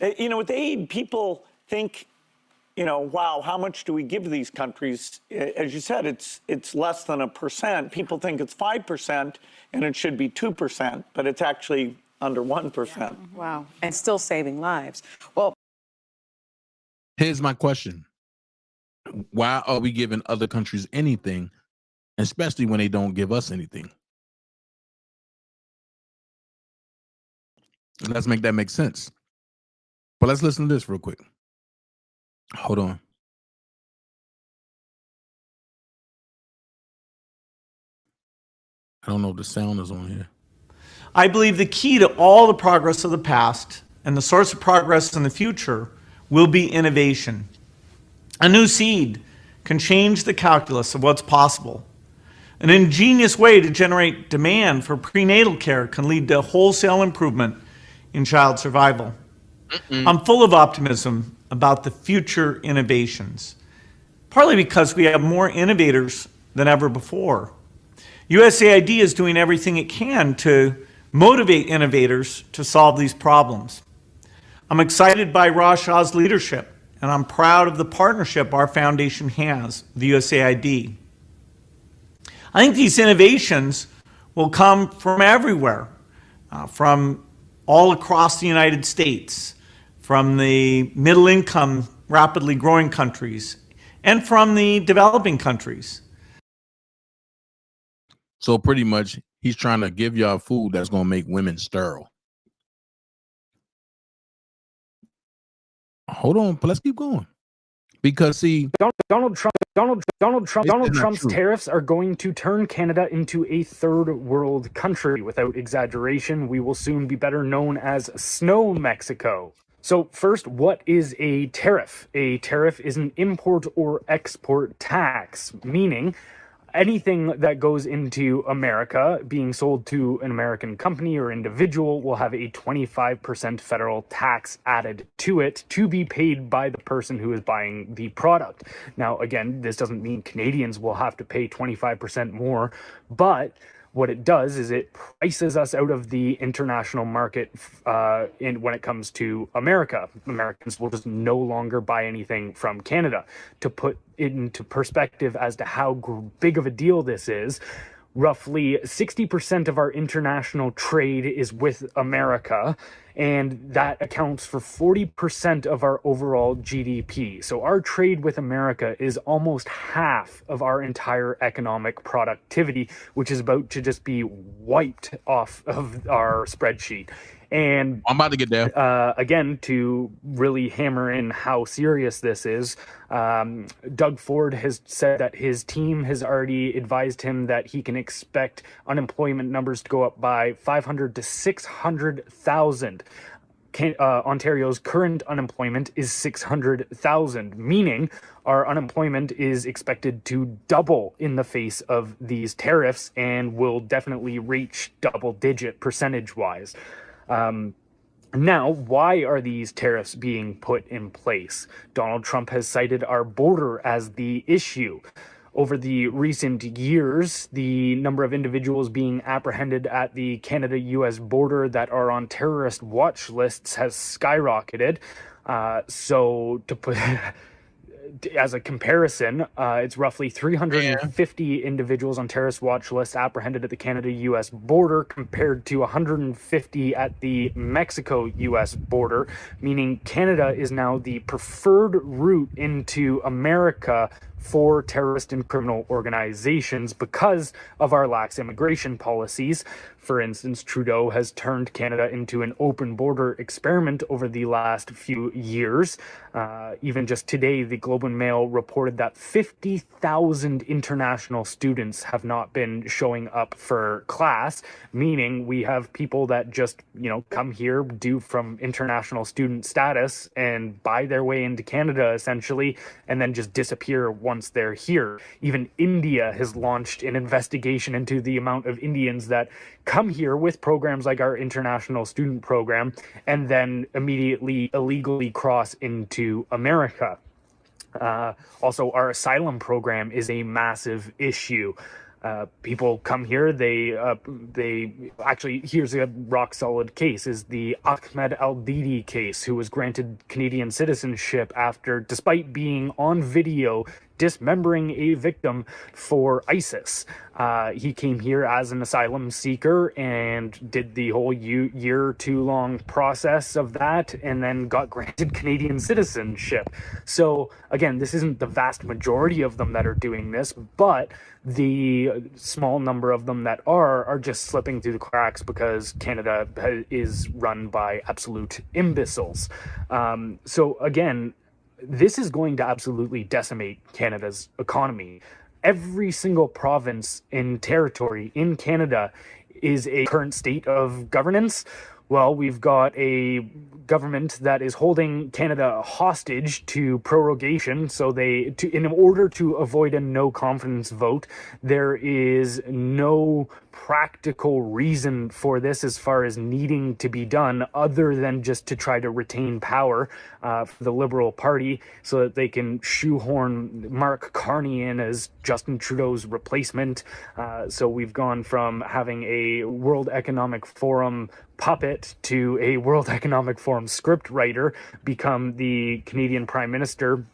with aid, people think, wow, how much do we give to these countries? As you said, it's less than 1%. People think it's 5% and it should be 2%, but it's actually under 1%. Wow. And still saving lives. Well, here's my question. Why are we giving other countries anything, especially when they don't give us anything? Let's make that make sense. But let's listen to this real quick. Hold on. I don't know if the sound is on here. I believe the key to all the progress of the past and the source of progress in the future will be innovation. A new seed can change the calculus of what's possible. An ingenious way to generate demand for prenatal care can lead to wholesale improvement in child survival. I'm full of optimism about the future innovations, partly because we have more innovators than ever before. USAID is doing everything it can to motivate innovators to solve these problems. I'm excited by Rashad's leadership, and I'm proud of the partnership our foundation has with USAID. I think these innovations will come from everywhere, from all across the United States, from the middle-income, rapidly growing countries, and from the developing countries. So pretty much, he's trying to give y'all food that's going to make women sterile. Hold on, but let's keep going. Because see, Donald Trump's tariffs are going to turn Canada into a third world country. Without exaggeration, we will soon be better known as Snow Mexico. So first, what is a tariff? A tariff is an import or export tax, meaning anything that goes into America being sold to an American company or individual will have a 25% federal tax added to it to be paid by the person who is buying the product. Now, again, this doesn't mean Canadians will have to pay 25% more, but what it does is it prices us out of the international market when it comes to America. Americans will just no longer buy anything from Canada. To put it into perspective as to how big of a deal this is, roughly 60% of our international trade is with America, and that accounts for 40% of our overall GDP. So our trade with America is almost half of our entire economic productivity, which is about to just be wiped off of our spreadsheet. And I'm about to get there. Again, to really hammer in how serious this is, Doug Ford has said that his team has already advised him that he can expect unemployment numbers to go up by 500 to 600,000. Ontario's current unemployment is 600,000, meaning our unemployment is expected to double in the face of these tariffs and will definitely reach double-digit percentage-wise. Now, why are these tariffs being put in place? Donald Trump has cited our border as the issue. Over the recent years, the number of individuals being apprehended at the Canada-US border that are on terrorist watch lists has skyrocketed. So to put as a comparison, it's roughly 350 individuals on terrorist watch list apprehended at the Canada-US border compared to 150 at the Mexico-US border, meaning Canada is now the preferred route into America for terrorist and criminal organizations because of our lax immigration policies. For instance, Trudeau has turned Canada into an open border experiment over the last few years. Even just today, the Globe and Mail reported that 50,000 international students have not been showing up for class, meaning we have people that just, come here due from international student status and buy their way into Canada, essentially, and then just disappear once they're here. Even India has launched an investigation into the amount of Indians that come here with programs like our international student program and then immediately illegally cross into America. Also, our asylum program is a massive issue. People come here, they actually, here's a rock solid case, is the Ahmed Al-Didi case, who was granted Canadian citizenship after, despite being on video, dismembering a victim for ISIS. He came here as an asylum seeker and did the whole year or two long process of that and then got granted Canadian citizenship. So again, this isn't the vast majority of them that are doing this, but the small number of them that are just slipping through the cracks because Canada is run by absolute imbeciles. So again, this is going to absolutely decimate Canada's economy. Every single province and territory in Canada is a current state of governance. Well, we've got a government that is holding Canada hostage to prorogation. So in order to avoid a no confidence vote, there is no practical reason for this as far as needing to be done other than just to try to retain power for the Liberal Party so that they can shoehorn Mark Carney in as Justin Trudeau's replacement. So we've gone from having a World Economic Forum puppet to a World Economic Forum script writer become the Canadian Prime Minister.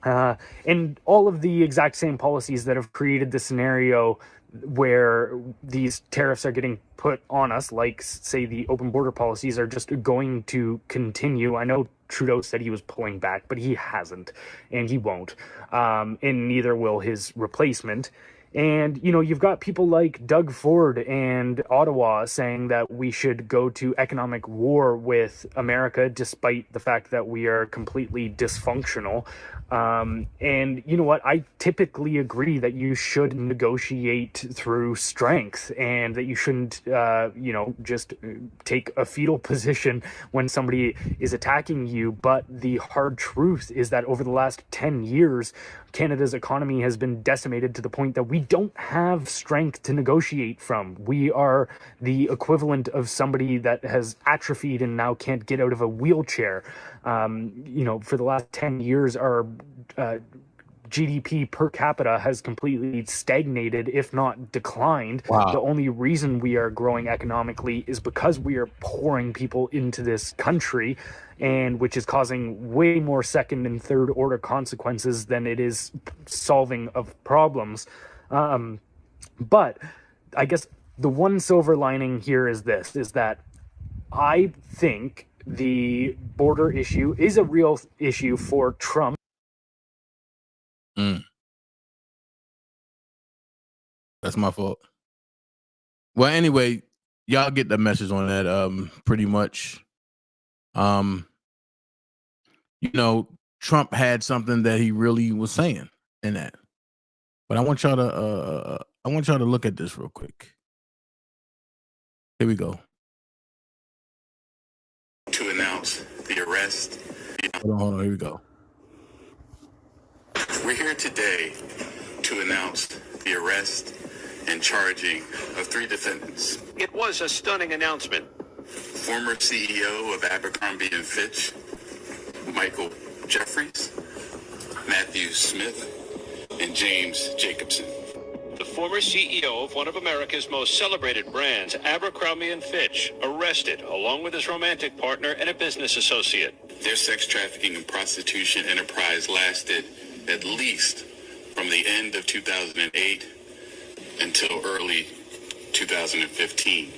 And all of the exact same policies that have created the scenario where these tariffs are getting put on us, like, say, the open border policies, are just going to continue. I know Trudeau said he was pulling back, but he hasn't, and he won't. And neither will his replacement. And, you've got people like Doug Ford and Ottawa saying that we should go to economic war with America, despite the fact that we are completely dysfunctional. And you know what? I typically agree that you should negotiate through strength and that you shouldn't, just take a fetal position when somebody is attacking you. But the hard truth is that over the last 10 years, Canada's economy has been decimated to the point that we don't have strength to negotiate from. We are the equivalent of somebody that has atrophied and now can't get out of a wheelchair. For the last 10 years, our GDP per capita has completely stagnated, if not declined. Wow. The only reason we are growing economically is because we are pouring people into this country, and which is causing way more second and third order consequences than it is solving of problems. But I guess the one silver lining here is that I think the border issue is a real issue for Trump. That's my fault. Well, anyway, y'all get the message on that. Pretty much. Trump had something that he really was saying in that. But I want y'all to look at this real quick. Here we go. To announce the arrest. Hold on. Here we go. We're here today to announce the arrest and charging of 3 defendants. It was a stunning announcement. Former CEO of Abercrombie & Fitch, Michael Jeffries, Matthew Smith, and James Jacobson. The former CEO of one of America's most celebrated brands, Abercrombie & Fitch, arrested along with his romantic partner and a business associate. Their sex trafficking and prostitution enterprise lasted at least from the end of 2008 until early 2015.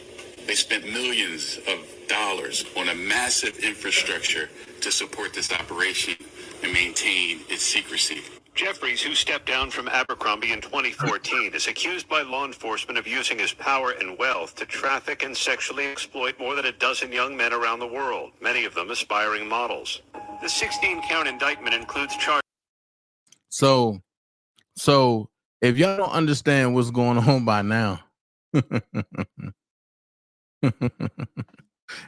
They spent millions of dollars on a massive infrastructure to support this operation and maintain its secrecy. Jeffries, who stepped down from Abercrombie in 2014, is accused by law enforcement of using his power and wealth to traffic and sexually exploit more than a dozen young men around the world, many of them aspiring models. The 16-count indictment includes charges. So if y'all don't understand what's going on by now,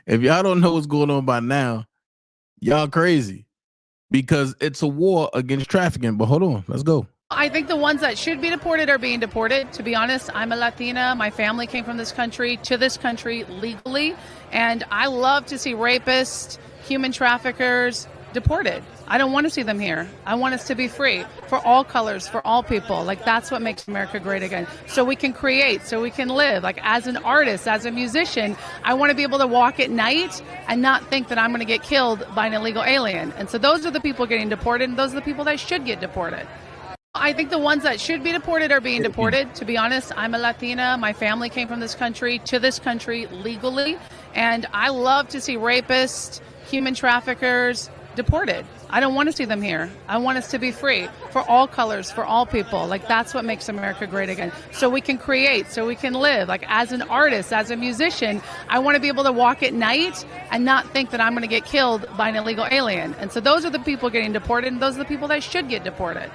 if y'all don't know what's going on by now, y'all crazy, because it's a war against trafficking. But hold on, let's go. I think the ones that should be deported are being deported. To be honest, I'm a Latina. My family came from this country to this country legally. And I love to see rapists, human traffickers deported. I don't want to see them here. I want us to be free for all colors, for all people. Like, that's what makes America great again. So we can create, so we can live. Like, as an artist, as a musician, I want to be able to walk at night and not think that I'm going to get killed by an illegal alien. And so those are the people getting deported, and those are the people that should get deported. I think the ones that should be deported are being deported. To be honest, I'm a Latina. My family came from this country to this country legally. And I love to see rapists, human traffickers deported. I don't want to see them here. I want us to be free for all colors, for all people. Like, that's what makes America great again. So we can create, so we can live. Like, as an artist, as a musician, I want to be able to walk at night and not think that I'm going to get killed by an illegal alien. And so those are the people getting deported, and those are the people that should get deported.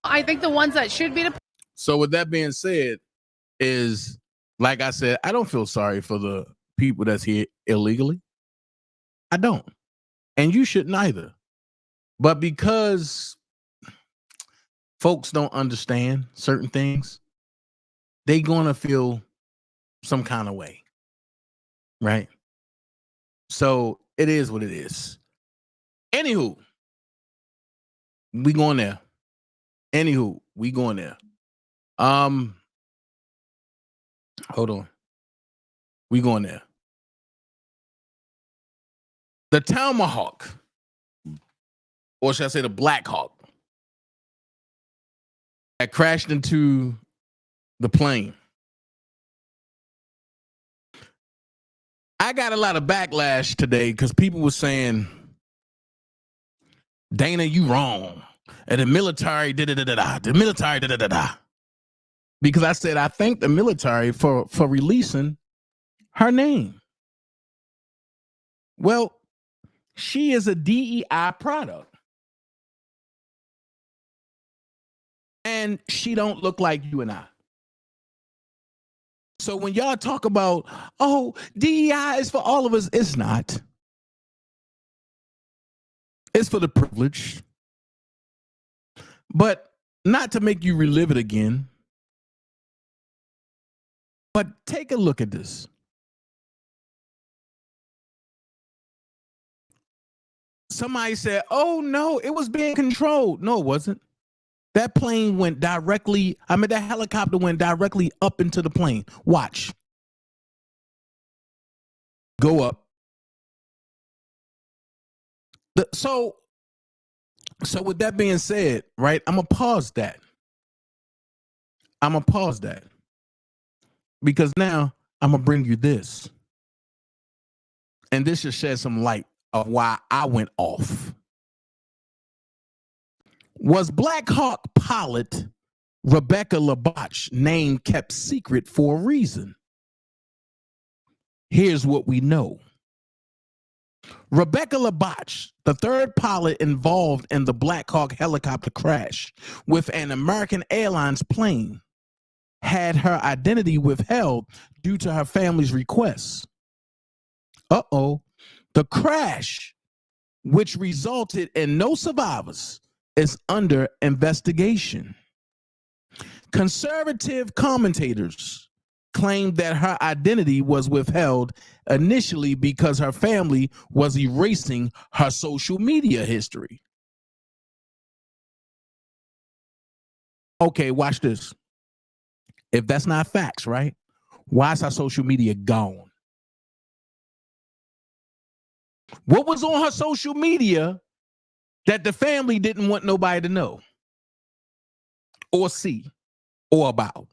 I think the ones that should be deported. So with that being said, is, like I said, I don't feel sorry for the people that's here illegally. I don't. And you shouldn't either. But because folks don't understand certain things, they gonna feel some kind of way, right? So it is what it is. Anywho, we going there. Hold on. We going there. The Tomahawk, or should I say the Black Hawk, that crashed into the plane. I got a lot of backlash today because people were saying, Dana, you wrong. And the military, the military, because I said, I thank the military for releasing her name. Well, she is a DEI product. And she don't look like you and I. So when y'all talk about, oh, DEI is for all of us, it's not. It's for the privileged. But not to make you relive it again. But take a look at this. Somebody said, oh, no, it was being controlled. No, it wasn't. That plane went directly, that helicopter went directly up into the plane. Watch. Go up. So with that being said, right, I'm going to pause that. Because now I'm going to bring you this. And this should shed some light of why I went off. Was Black Hawk pilot Rebecca Labach name kept secret for a reason? Here's what we know. Rebecca Labach, the third pilot involved in the Black Hawk helicopter crash with an American Airlines plane, had her identity withheld due to her family's requests. The crash, which resulted in no survivors, is under investigation. Conservative commentators claimed that her identity was withheld initially because her family was erasing her social media history. Okay, watch this. If that's not facts, right? Why is her social media gone? What was on her social media that the family didn't want nobody to know or see or about?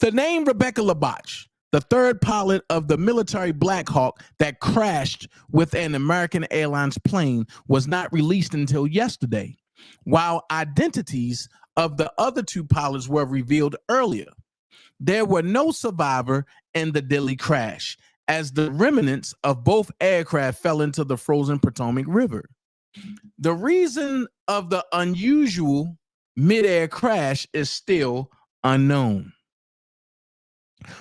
The name Rebecca Labatch, the third pilot of the military Black Hawk that crashed with an American Airlines plane, was not released until yesterday, while identities of the other two pilots were revealed earlier. There were no survivor in the deadly crash, as the remnants of both aircraft fell into the frozen Potomac River. The reason of the unusual mid-air crash is still unknown.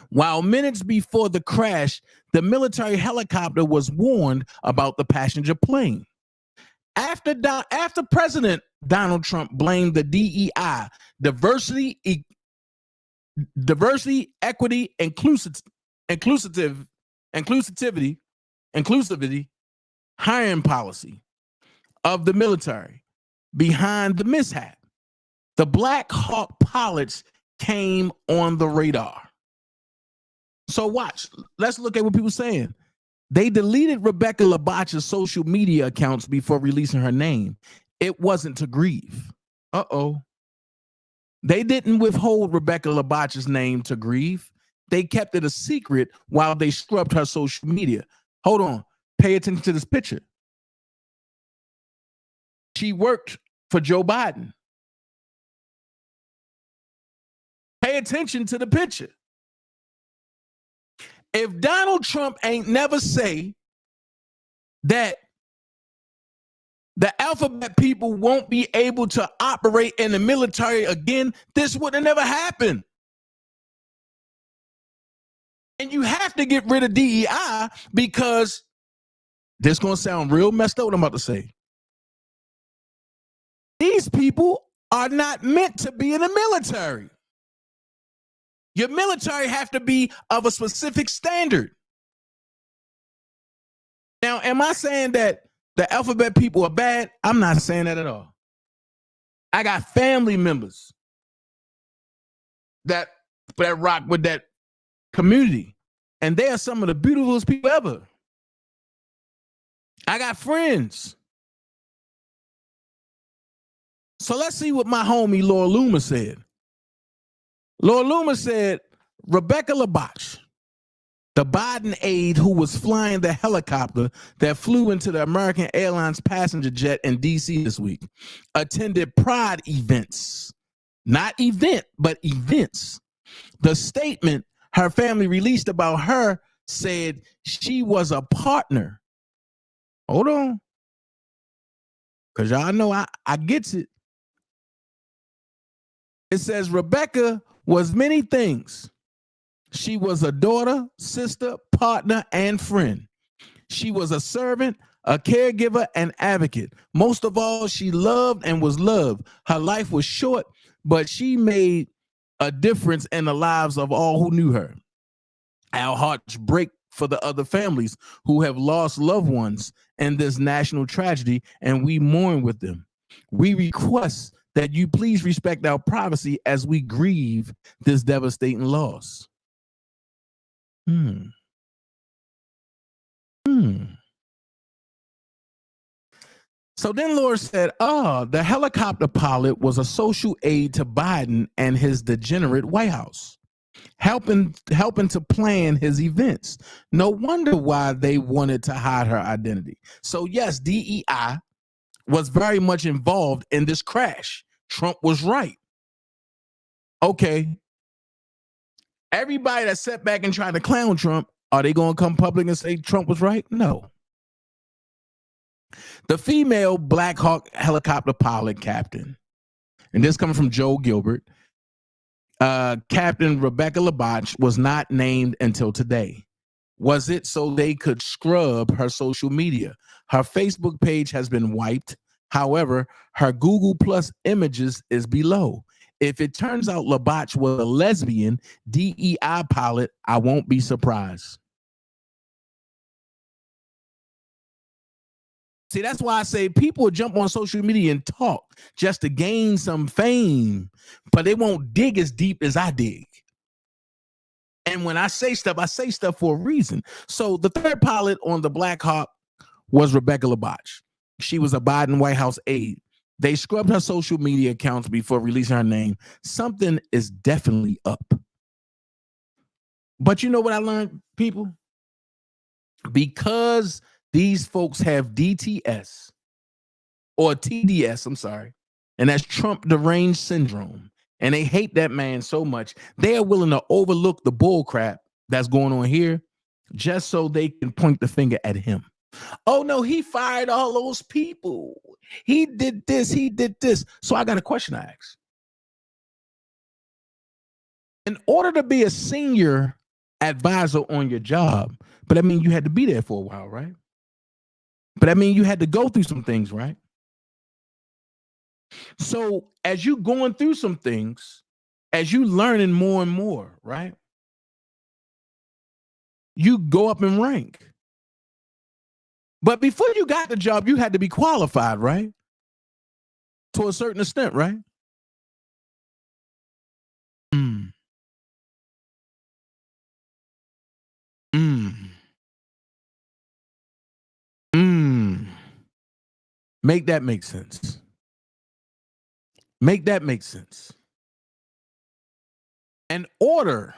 While minutes before the crash, the military helicopter was warned about the passenger plane. After President Donald Trump blamed the DEI, diversity, equity, inclusivity hiring policy of the military behind the mishap, the Black Hawk pilots came on the radar. So watch, let's look at what people are saying. They deleted Rebecca Labatch's social media accounts before releasing her name. It wasn't to grieve. Uh-oh. They didn't withhold Rebecca Labatch's name to grieve. They kept it a secret while they scrubbed her social media. Hold on. Pay attention to this picture. She worked for Joe Biden. Pay attention to the picture. If Donald Trump ain't never say that the alphabet people won't be able to operate in the military again, this would have never happened. And you have to get rid of DEI because this is going to sound real messed up what I'm about to say. These people are not meant to be in the military. Your military have to be of a specific standard. Now, am I saying that the alphabet people are bad? I'm not saying that at all. I got family members that rock with that community, and they are some of the beautifulest people ever. I got friends. So let's see what my homie Laura Loomer said. Laura Loomer said, Rebecca Labatch, the Biden aide who was flying the helicopter that flew into the American Airlines passenger jet in D.C. this week, attended Pride events. Not event, but events. The statement her family released about her said she was a partner. Hold on. Because y'all know I gets it. It says Rebecca was many things. She was a daughter, sister, partner, and friend. She was a servant, a caregiver, and advocate. Most of all, she loved and was loved. Her life was short, but she made a difference in the lives of all who knew her. Our hearts break for the other families who have lost loved ones in this national tragedy, and we mourn with them. We request that you please respect our privacy as we grieve this devastating loss. So then Laura said, the helicopter pilot was a social aide to Biden and his degenerate White House, helping to plan his events. No wonder why they wanted to hide her identity. So yes, DEI was very much involved in this crash. Trump was right. Okay. Everybody that sat back and tried to clown Trump, are they going to come public and say Trump was right? No. The female Black Hawk helicopter pilot captain, and this coming from Joe Gilbert, Captain Rebecca Labatch was not named until today. Was it so they could scrub her social media? Her Facebook page has been wiped. However, her Google Plus images is below. If it turns out Labatch was a lesbian DEI pilot, I won't be surprised. See, that's why I say people jump on social media and talk just to gain some fame, but they won't dig as deep as I dig. And when I say stuff for a reason. So the third pilot on the Black Hawk was Rebecca Labach. She was a Biden White House aide. They scrubbed her social media accounts before releasing her name. Something is definitely up. But you know what I learned, people? Because these folks have DTS or TDS, I'm sorry, and that's Trump deranged syndrome, and they hate that man so much, they are willing to overlook the bull crap that's going on here just so they can point the finger at him. Oh, no, he fired all those people. He did this. He did this. So I got a question to ask. In order to be a senior advisor on your job, but I mean, you had to be there for a while, right? But I mean, you had to go through some things, right? So as you going through some things, as you learning more and more, right? You go up in rank. But before you got the job, you had to be qualified, right? To a certain extent, right? Make that make sense. Make that make sense. In order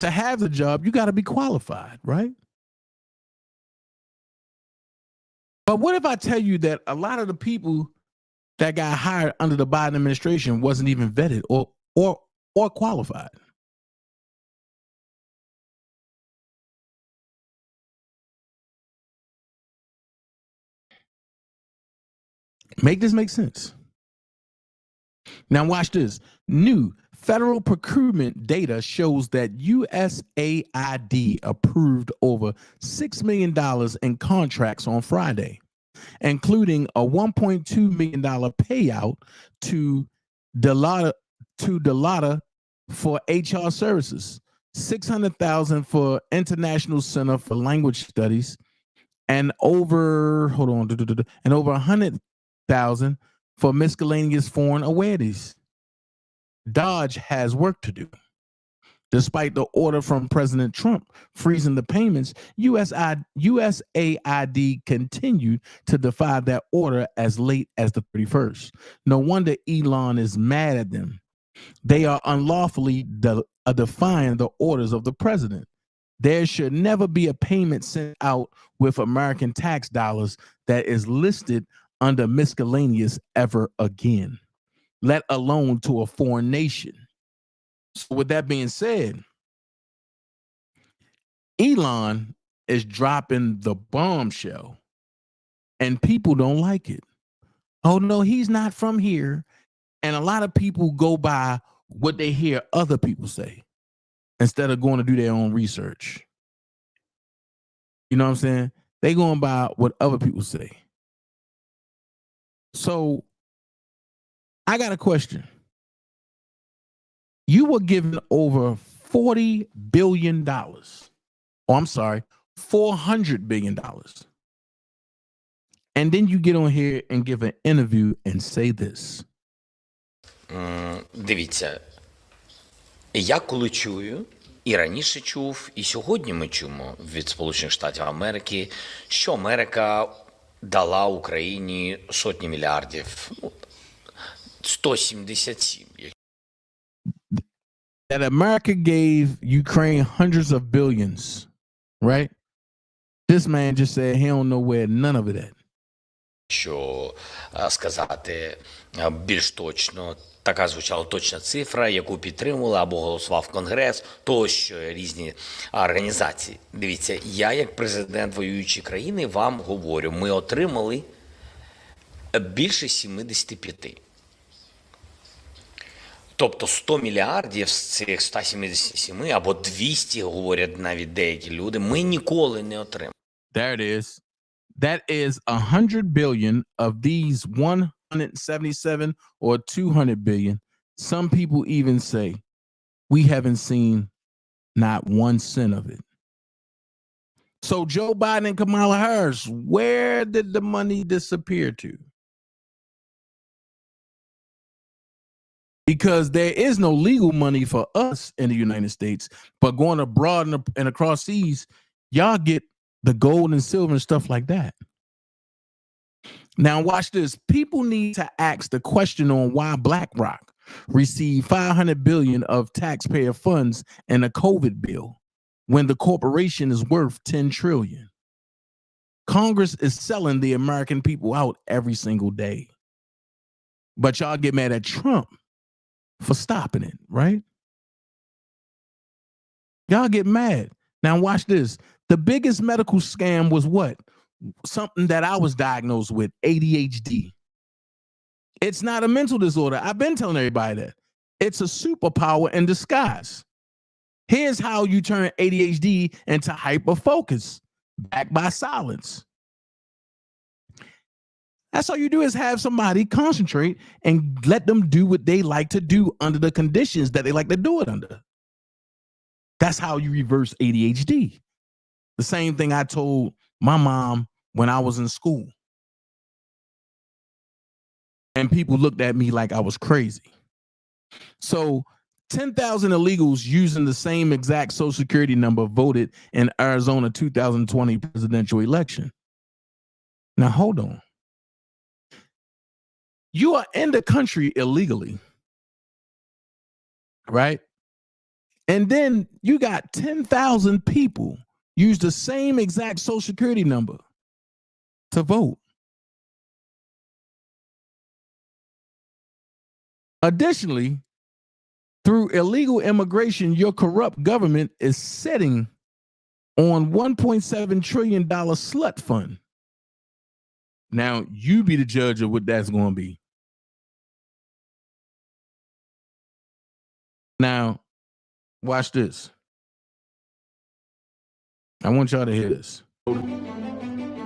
to have the job, you got to be qualified, right? But what if I tell you that a lot of the people that got hired under the Biden administration wasn't even vetted or qualified? Make this make sense. Now watch this. New federal procurement data shows that USAID approved over $6 million in contracts on Friday, including a $1.2 million payout to Delata for HR services, $600,000 for International Center for Language Studies, and over $100,000 for miscellaneous foreign awareness. Dodge has work to do. Despite the order from President Trump freezing the payments, USAID continued to defy that order as late as the 31st. No wonder Elon is mad at them. They are unlawfully defying the orders of the president. There should never be a payment sent out with American tax dollars that is listed under miscellaneous ever again, let alone to a foreign nation. So with that being said, Elon is dropping the bombshell and people don't like it. Oh no, he's not from here. And a lot of people go by what they hear other people say instead of going to do their own research. You know what I'm saying? They going by what other people say. So I got a question. You were given over $40 billion. Oh, I'm sorry, $400 billion. And then you get on here and give an interview and say this. Дивіться, я коли чую, і раніше чув, і сьогодні ми чуємо від Сполучених Штатів Америки, що Америка дала Україні сотні мільярдів, 177. That America gave Ukraine hundreds of billions, right? This man just said he don't know where none of it at. Що сказати більш точно, така звучала точна цифра, яку підтримували або голосував Конгрес, тощо різні організації. Дивіться, я як президент воюючої країни вам говорю, ми отримали більше 75. Тобто 100 мільярдів з цих 177 або 200, говорять навіть деякі люди, ми ніколи не отримали. There it is. That is 100 billion of these 177 or 200 billion. Some people even say we haven't seen Not 1 cent of it. So Joe Biden and Kamala Harris, where did the money disappear to? Because there is no legal money for us in the United States, but going abroad and across seas, y'all get the gold and silver and stuff like that. Now watch this. People need to ask the question on why BlackRock received $500 billion of taxpayer funds in a COVID bill when the corporation is worth $10 trillion. Congress is selling the American people out every single day. But y'all get mad at Trump for stopping it, right? Y'all get mad. Now watch this. The biggest medical scam was what? Something that I was diagnosed with, ADHD. It's not a mental disorder. I've been telling everybody that. It's a superpower in disguise. Here's how you turn ADHD into hyperfocus, backed by silence. That's all you do is have somebody concentrate and let them do what they like to do under the conditions that they like to do it under. That's how you reverse ADHD. The same thing I told my mom when I was in school. And people looked at me like I was crazy. So 10,000 illegals using the same exact social security number voted in Arizona 2020 presidential election. Now, hold on. You are in the country illegally, right? And then you got 10,000 people use the same exact social security number to vote. Additionally, through illegal immigration, your corrupt government is sitting on $1.7 trillion slut fund. Now, you be the judge of what that's going to be. Now, watch this. I want y'all to hear this.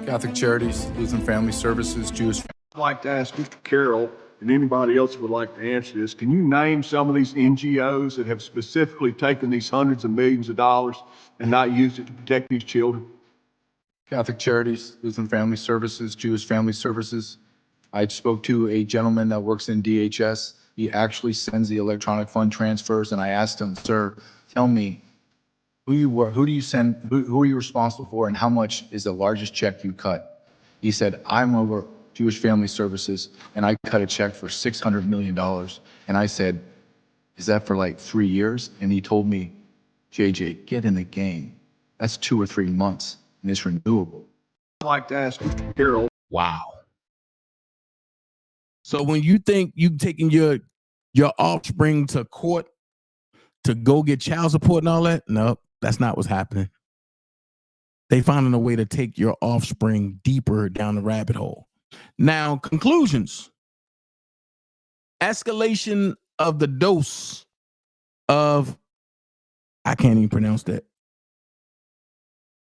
Catholic Charities, Lutheran Family Services, Jewish. I'd like to ask Mr. Carroll and anybody else who would like to answer this. Can you name some of these NGOs that have specifically taken these hundreds of millions of dollars and not used it to protect these children? Catholic Charities, Lutheran Family Services, Jewish Family Services. I spoke to a gentleman that works in DHS. He actually sends the electronic fund transfers, and I asked him, sir, tell me who you were, who do you send, who are you responsible for, and how much is the largest check you cut? He said, I'm over Jewish Family Services, and I cut a check for $600 million. And I said, is that for like 3 years? And he told me, JJ, get in the game. That's 2 or 3 months, and it's renewable. I'd like to ask Mr. Carroll. Wow. So when you think you taking your offspring to court to go get child support and all that, no, that's not what's happening. They finding a way to take your offspring deeper down the rabbit hole. Now, conclusions. Escalation of the dose of, I can't even pronounce that,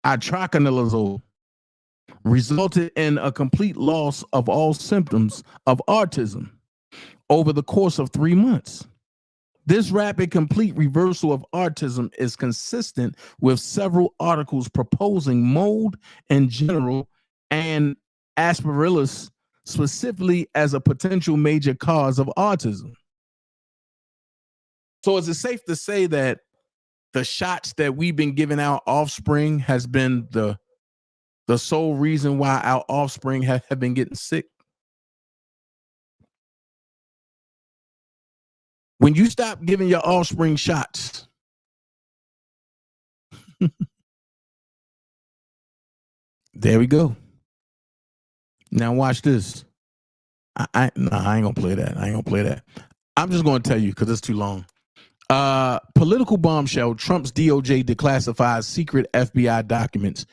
itraconazole resulted in a complete loss of all symptoms of autism over the course of 3 months. This rapid complete reversal of autism is consistent with several articles proposing mold in general and aspergillus specifically as a potential major cause of autism. So is it safe to say that the shots that we've been giving our offspring has been the sole reason why our offspring have been getting sick? When you stop giving your offspring shots, there we go. Now watch this. I ain't gonna play that. I ain't gonna play that. I'm just gonna tell you because it's too long. Political bombshell. Trump's DOJ declassifies secret FBI documents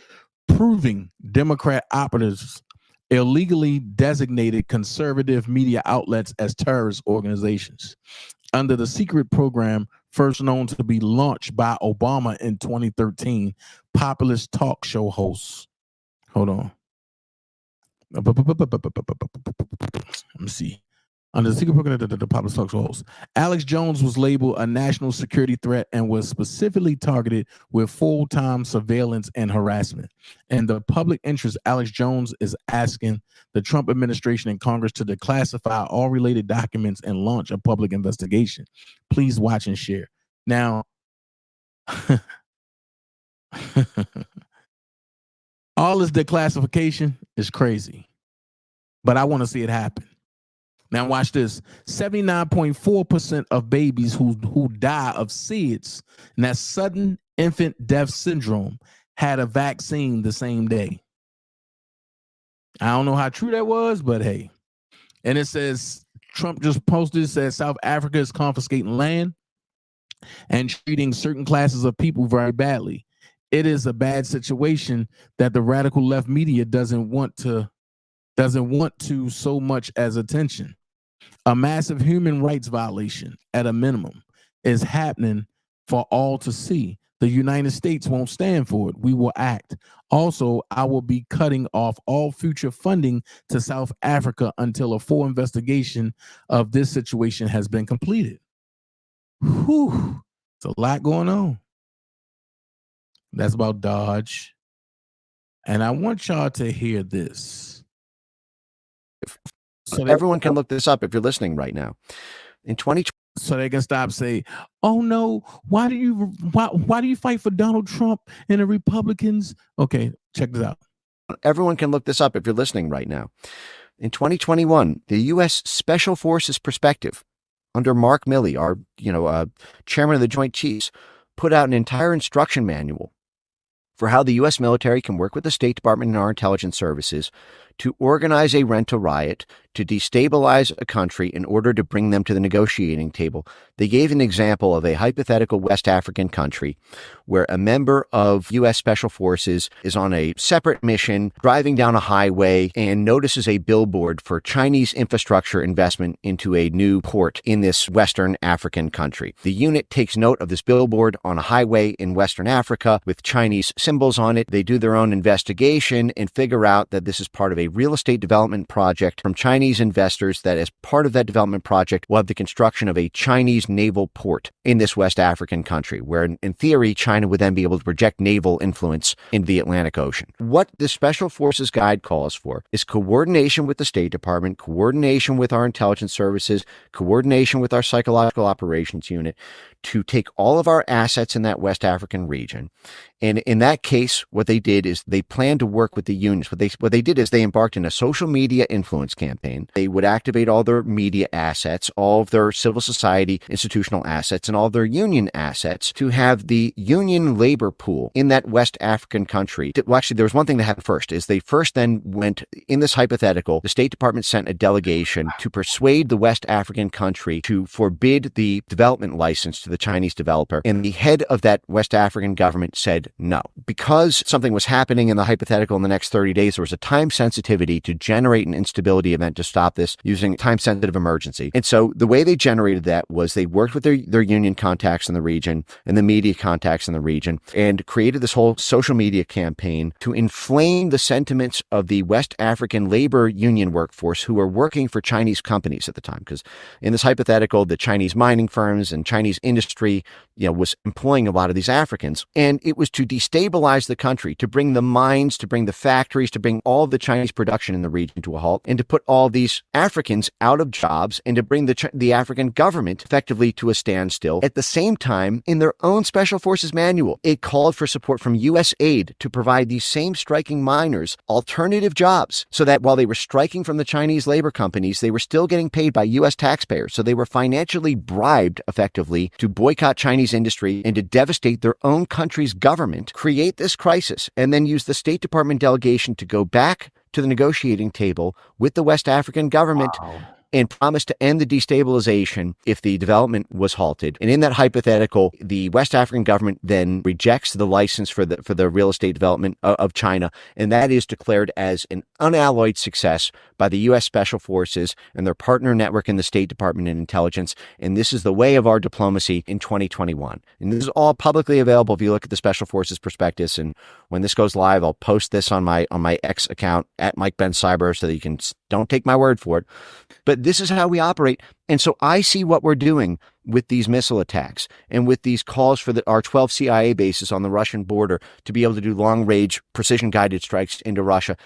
proving Democrat operatives illegally designated conservative media outlets as terrorist organizations. Under the secret program, first known to be launched by Obama in 2013, populist talk show hosts. Hold on. Let me see. Under the secret program, the public talk show host. Alex Jones was labeled a national security threat and was specifically targeted with full-time surveillance and harassment. In the public interest, Alex Jones is asking the Trump administration and Congress to declassify all related documents and launch a public investigation. Please watch and share. Now, all this declassification is crazy, but I want to see it happen. Now watch this. 79.4% of babies who die of SIDS, and that's sudden infant death syndrome, had a vaccine the same day. I don't know how true that was, but hey. And it says, Trump just posted, says South Africa is confiscating land and treating certain classes of people very badly. It is a bad situation that the radical left media doesn't want to so much as attention. A massive human rights violation, at a minimum, is happening for all to see. The United States won't stand for it. We will act. Also, I will be cutting off all future funding to South Africa until a full investigation of this situation has been completed. Whew. It's a lot going on. That's about Dodge. And I want y'all to hear this. So everyone can look this up if you're listening right now. In 2020, so they can stop saying, "Oh no, why do you fight for Donald Trump and the Republicans?" Okay, check this out. Everyone can look this up if you're listening right now. In 2021, the U.S. Special Forces Perspective, under Mark Milley, our chairman of the Joint Chiefs, put out an entire instruction manual for how the U.S. military can work with the State Department and our intelligence services to organize a rental riot, to destabilize a country in order to bring them to the negotiating table. They gave an example of a hypothetical West African country where a member of U.S. Special Forces is on a separate mission, driving down a highway, and notices a billboard for Chinese infrastructure investment into a new port in this Western African country. The unit takes note of this billboard on a highway in Western Africa with Chinese symbols on it. They do their own investigation and figure out that this is part of a real estate development project from Chinese investors, that as part of that development project will have the construction of a Chinese naval port in this West African country, where in theory China would then be able to project naval influence in the Atlantic Ocean. What the Special Forces Guide calls for is coordination with the State Department, coordination with our intelligence services, coordination with our psychological operations unit to take all of our assets in that West African region. And in that case, what they did is they planned to work with the unions. What they did is they embarked in a social media influence campaign. They would activate all their media assets, all of their civil society institutional assets, and all of their union assets to have the union labor pool in that West African country. Well, actually, there was one thing that happened first, is they first then went, in this hypothetical, the State Department sent a delegation to persuade the West African country to forbid the development license to the Chinese developer. And the head of that West African government said no. Because something was happening in the hypothetical in the next 30 days, there was a time sensitivity to generate an instability event to stop this using time-sensitive emergency. And so the way they generated that was they worked with their union contacts in the region and the media contacts in the region and created this whole social media campaign to inflame the sentiments of the West African labor union workforce who were working for Chinese companies at the time. Because in this hypothetical, the Chinese mining firms and Chinese industry, was employing a lot of these Africans. And it was to destabilize the country, to bring the mines, to bring the factories, to bring all of the Chinese production in the region to a halt, and to put all these Africans out of jobs, and to bring the African government effectively to a standstill. At the same time, in their own Special Forces manual, it called for support from U.S. aid to provide these same striking miners alternative jobs, so that while they were striking from the Chinese labor companies, they were still getting paid by U.S. taxpayers. So they were financially bribed effectively to boycott Chinese industry and to devastate their own country's government, create this crisis, and then use the State Department delegation to go back to the negotiating table with the West African government and promised to end the destabilization if the development was halted. And in that hypothetical, the West African government then rejects the license for the real estate development of China, and that is declared as an unalloyed success by the U.S. Special Forces and their partner network in the State Department and intelligence. And this is the way of our diplomacy in 2021. And this is all publicly available if you look at the Special Forces prospectus. And when this goes live, I'll post this on my X account at Mike Ben Cyber so that you can, don't take my word for it. But This is how we operate. And so I see what we're doing with these missile attacks and with these calls for our 12 CIA bases on the Russian border to be able to do long-range precision-guided strikes into Russia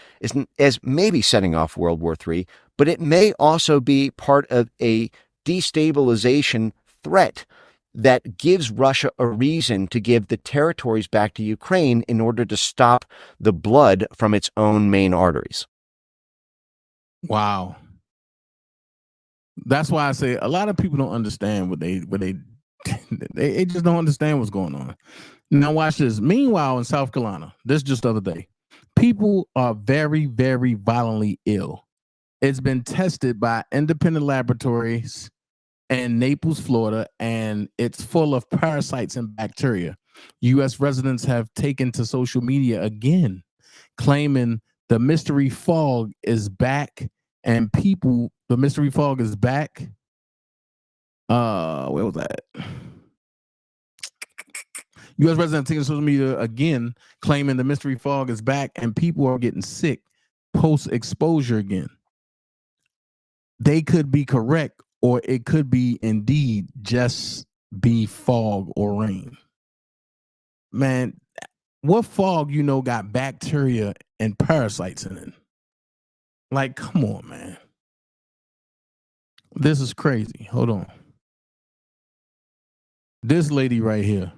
as maybe setting off World War III, but it may also be part of a destabilization threat that gives Russia a reason to give the territories back to Ukraine in order to stop the blood from its own main arteries. Wow. That's why I say a lot of people don't understand what they just don't understand what's going on. Now watch this. Meanwhile, in South Carolina, this just the other day, people are very, very violently ill. It's been tested by independent laboratories in Naples, Florida, and it's full of parasites and bacteria. U.S. residents have taken to social media again, claiming the mystery fog is back, and the mystery fog is back. Where was that? U.S. residents taking to social media again, claiming the mystery fog is back, and people are getting sick post-exposure again. They could be correct, or it could be indeed just be fog or rain. Man, what fog got bacteria and parasites in it? Like, come on, man. This is crazy. Hold on. This lady right here.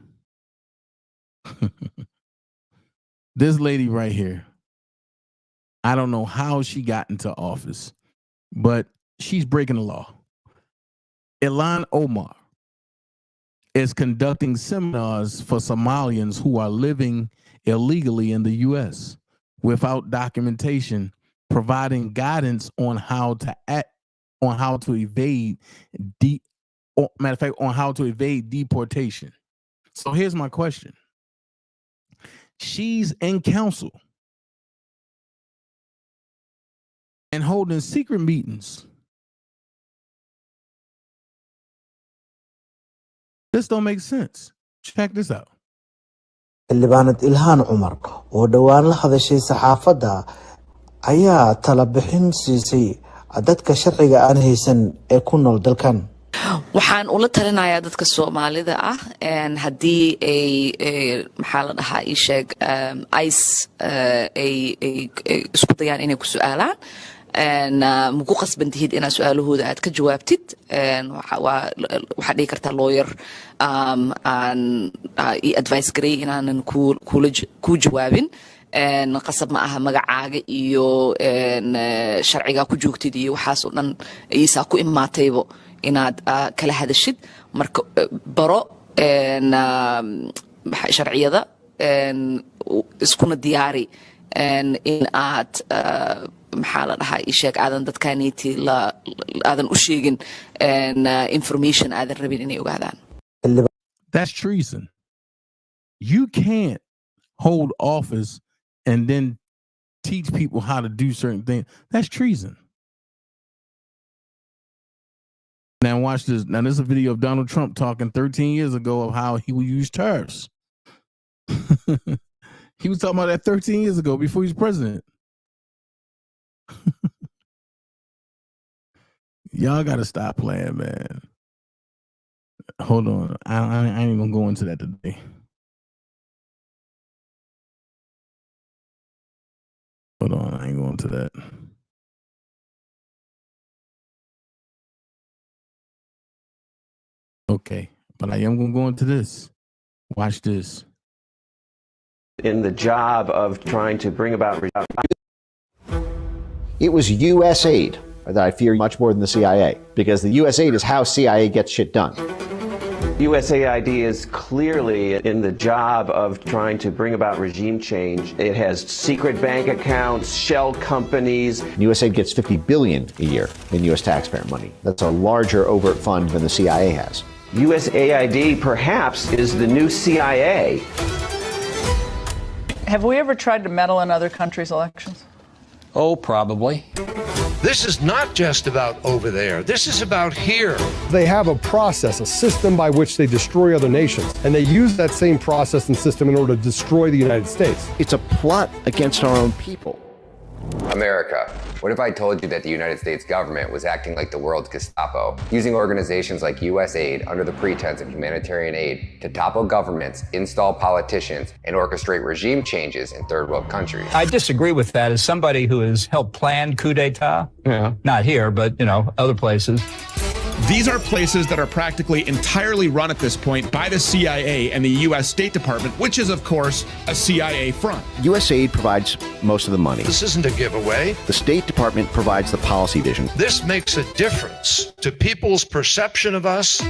This lady right here. I don't know how she got into office, but she's breaking the law. Ilhan Omar is conducting seminars for Somalians who are living illegally in the U.S. without documentation, providing guidance on how to evade deportation. So here's my question. She's in council and holding secret meetings. This don't make sense. Check this out. xildhibaanad ilhaan cumar oo dhowaan la hadashay saxaafadda ayaa tala bixin siisay dadka sharciga aan haysan ee ku nool dalkan. waxaan ula talinayaa dadka Soomaalida ah haddii ay maxaa la dhahaa ii sheeg ice ay isku dayaan inay ku su'aalaan ma ku qasban tihid inaad su'aalahooda aad ka jawaabtid waxaad dhihi kartaa lawyer aan ii advice garay inaanan ku jawaabin qasab ma aha magacaaga iyo sharciga ku joogtid iyo waxaas oo dhan iisaa ku imaataybo inaad kala hadashid marka baro sharciyada iskuna diyaari in aad maxaa la dhahaa ii sheeg aadan dadkaaniiti aadan u sheegin information aadan rabin inay ogaadaan. That's treason. You can't hold office and then teach people how to do certain things. That's treason. Now watch this. Now this is a video of Donald Trump talking 13 years ago of how he would use tariffs. He was talking about that 13 years ago before he was president. Y'all gotta stop playing, man. Hold on. I ain't gonna go into that today. Hold on, I ain't going to that. Okay, but I am going to go into this. Watch this. In the job of trying to bring about... It was U.S. aid that I fear much more than the CIA, because the U.S. aid is how CIA gets shit done. USAID is clearly in the job of trying to bring about regime change. It has secret bank accounts, shell companies. USAID gets $50 billion a year in U.S. taxpayer money. That's a larger overt fund than the CIA has. USAID perhaps is the new CIA. Have we ever tried to meddle in other countries' elections? Oh, probably. This is not just about over there. This is about here. They have a process, a system by which they destroy other nations. And they use that same process and system in order to destroy the United States. It's a plot against our own people. America, what if I told you that the United States government was acting like the world's Gestapo, using organizations like USAID under the pretense of humanitarian aid to topple governments, install politicians, and orchestrate regime changes in third world countries? I disagree with that as somebody who has helped plan coup d'etat. Yeah. Not here, but, other places. These are places that are practically entirely run at this point by the CIA and the U.S. State Department, which is, of course, a CIA front. USAID provides most of the money. This isn't a giveaway. The State Department provides the policy vision. This makes a difference to people's perception of us.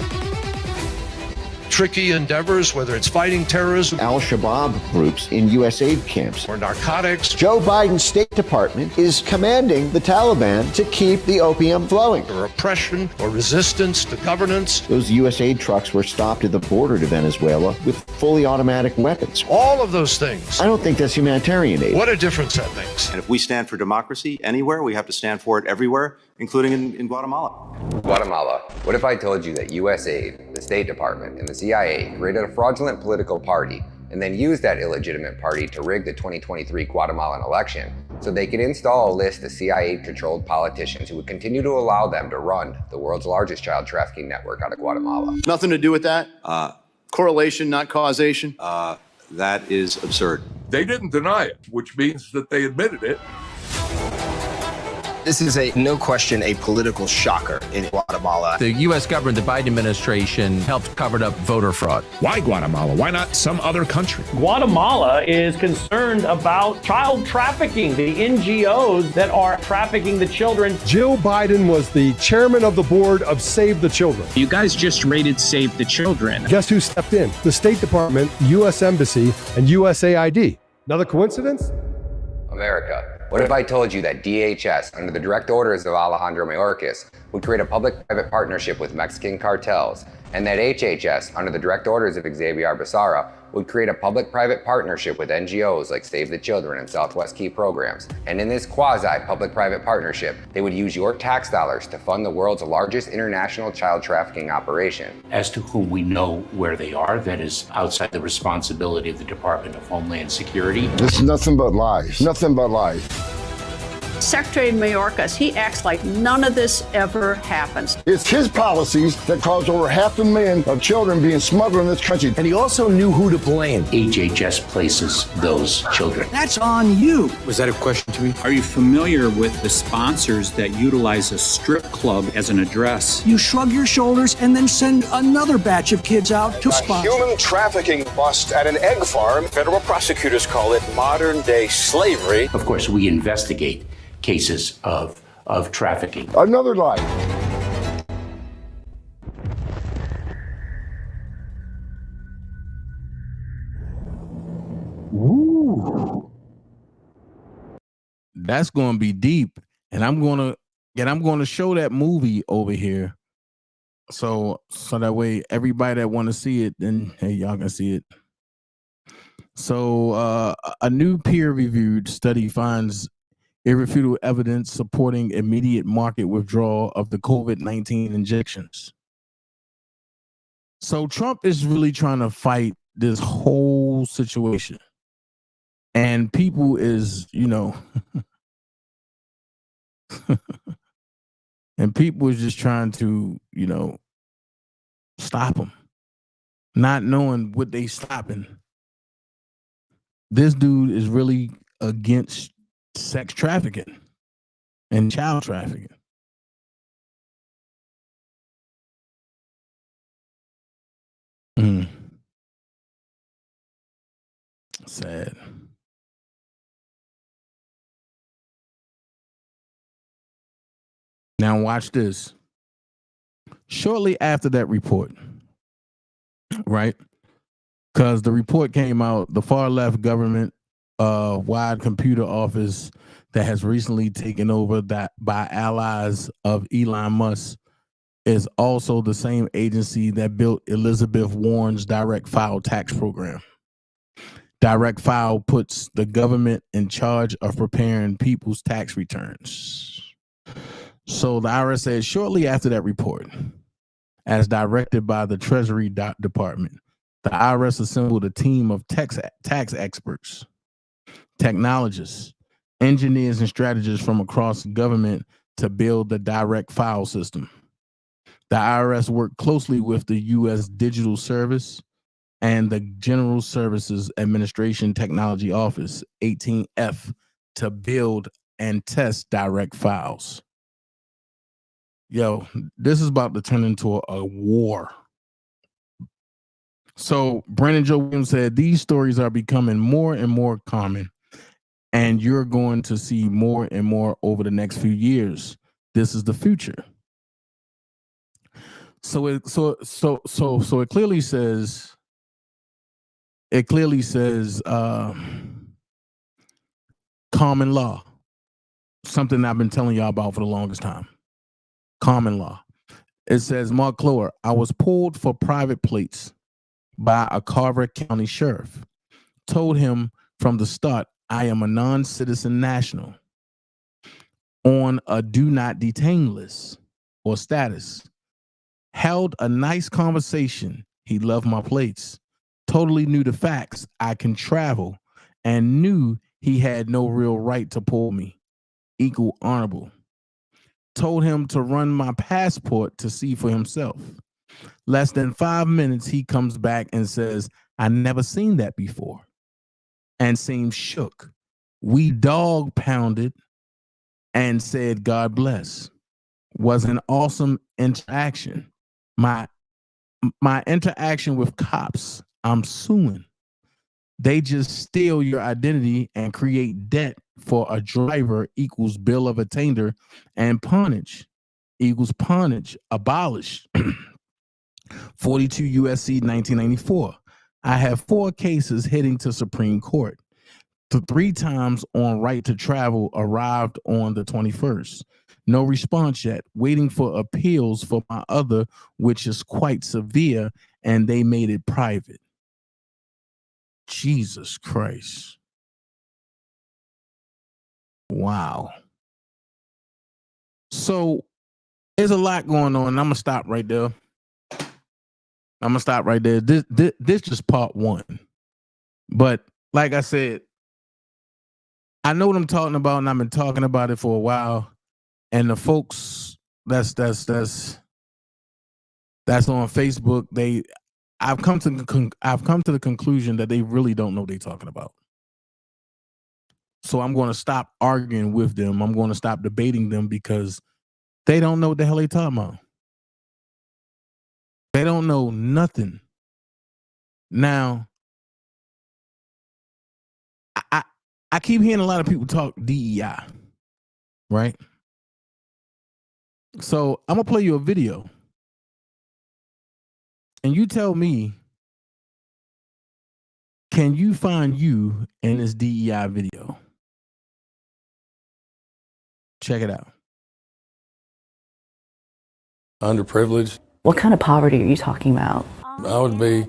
Tricky endeavors, whether it's fighting terrorism, Al-Shabaab groups in USAID camps, or narcotics. Joe Biden's State Department is commanding the Taliban to keep the opium flowing. Or oppression or resistance to governance. Those USAID trucks were stopped at the border to Venezuela with fully automatic weapons. All of those things. I don't think that's humanitarian aid. What a difference that makes. And if we stand for democracy anywhere, we have to stand for it everywhere, including in Guatemala. Guatemala, what if I told you that USAID, the State Department, and the CIA created a fraudulent political party and then used that illegitimate party to rig the 2023 Guatemalan election so they could install a list of CIA-controlled politicians who would continue to allow them to run the world's largest child trafficking network out of Guatemala? Nothing to do with that? Correlation, not causation? That is absurd. They didn't deny it, which means that they admitted it. This is no question, a political shocker in Guatemala. The U.S. government, the Biden administration, helped cover up voter fraud. Why Guatemala? Why not some other country? Guatemala is concerned about child trafficking, the NGOs that are trafficking the children. Jill Biden was the chairman of the board of Save the Children. You guys just raided Save the Children. Guess who stepped in? The State Department, U.S. Embassy, and USAID. Another coincidence? America. What if I told you that DHS, under the direct orders of Alejandro Mayorkas, would create a public-private partnership with Mexican cartels, and that HHS, under the direct orders of Xavier Becerra, would create a public-private partnership with NGOs like Save the Children and Southwest Key Programs. And in this quasi-public-private partnership, they would use your tax dollars to fund the world's largest international child trafficking operation. As to whom we know where they are, that is outside the responsibility of the Department of Homeland Security. This is nothing but lies. Nothing but lies. Secretary Mayorkas, he acts like none of this ever happens. It's his policies that caused over 500,000 children being smuggled in this country. And he also knew who to blame. HHS places those children. That's on you. Was that a question to me? Are you familiar with the sponsors that utilize a strip club as an address? You shrug your shoulders and then send another batch of kids out to sponsor. Human trafficking bust at an egg farm. Federal prosecutors call it modern-day slavery. Of course, we investigate cases of trafficking. Another lie. Ooh. That's going to be deep, and I'm going to show that movie over here, so that way everybody that want to see it, then hey, y'all can see it. So a new peer-reviewed study finds irrefutable evidence supporting immediate market withdrawal of the COVID-19 injections. So Trump is really trying to fight this whole situation. And people is, and people is just trying to, stop him, not knowing what they stopping. This dude is really against sex trafficking and child trafficking. Sad. Now watch this. Shortly after that report, right? Because the report came out, the far left government wide computer office that has recently taken over that by allies of Elon Musk is also the same agency that built Elizabeth Warren's direct file tax program. Direct file puts the government in charge of preparing people's tax returns. So the IRS said shortly after that report, as directed by the Treasury Department, the IRS assembled a team of tax experts, technologists, engineers and strategists from across government to build the direct file system. The IRS worked closely with the U.S. Digital Service and the General Services Administration Technology Office, 18F, to build and test direct files. Yo, this is about to turn into a war. So Brandon Joe Williams said, these stories are becoming more and more common, and you're going to see more and more over the next few years. This is the future. So it clearly says common law, something I've been telling y'all about for the longest time. Common law. It says, Mark Clower, I was pulled for private plates by a Carver County sheriff. Told him from the start, I am a non-citizen national on a do not detain list or status. Held a nice conversation. He loved my plates. Totally knew the facts. I can travel and knew he had no real right to pull me. Equal honorable. Told him to run my passport to see for himself. Less than 5 minutes, he comes back and says, I never seen that before, and seemed shook. We dog pounded and said, God bless. Was an awesome interaction. My interaction with cops, I'm suing. They just steal your identity and create debt for a driver equals bill of attainder, and punnage equals punnage, abolished. 42 USC 1994. I have 4 cases heading to Supreme Court. The 3 times on right to travel arrived on the 21st. No response yet. Waiting for appeals for my other, which is quite severe, and they made it private. Jesus Christ. Wow. So there's a lot going on. I'm going to stop right there. This just part 1. But like I said, I know what I'm talking about, and I've been talking about it for a while. And the folks that's on Facebook, I've come to the conclusion that they really don't know what they're talking about. So I'm going to stop arguing with them. I'm going to stop debating them because they don't know what the hell they're talking about. They don't know nothing. Now, I keep hearing a lot of people talk DEI, right? So I'm going to play you a video. And you tell me, can you find you in this DEI video? Check it out. Underprivileged. What kind of poverty are you talking about? I would be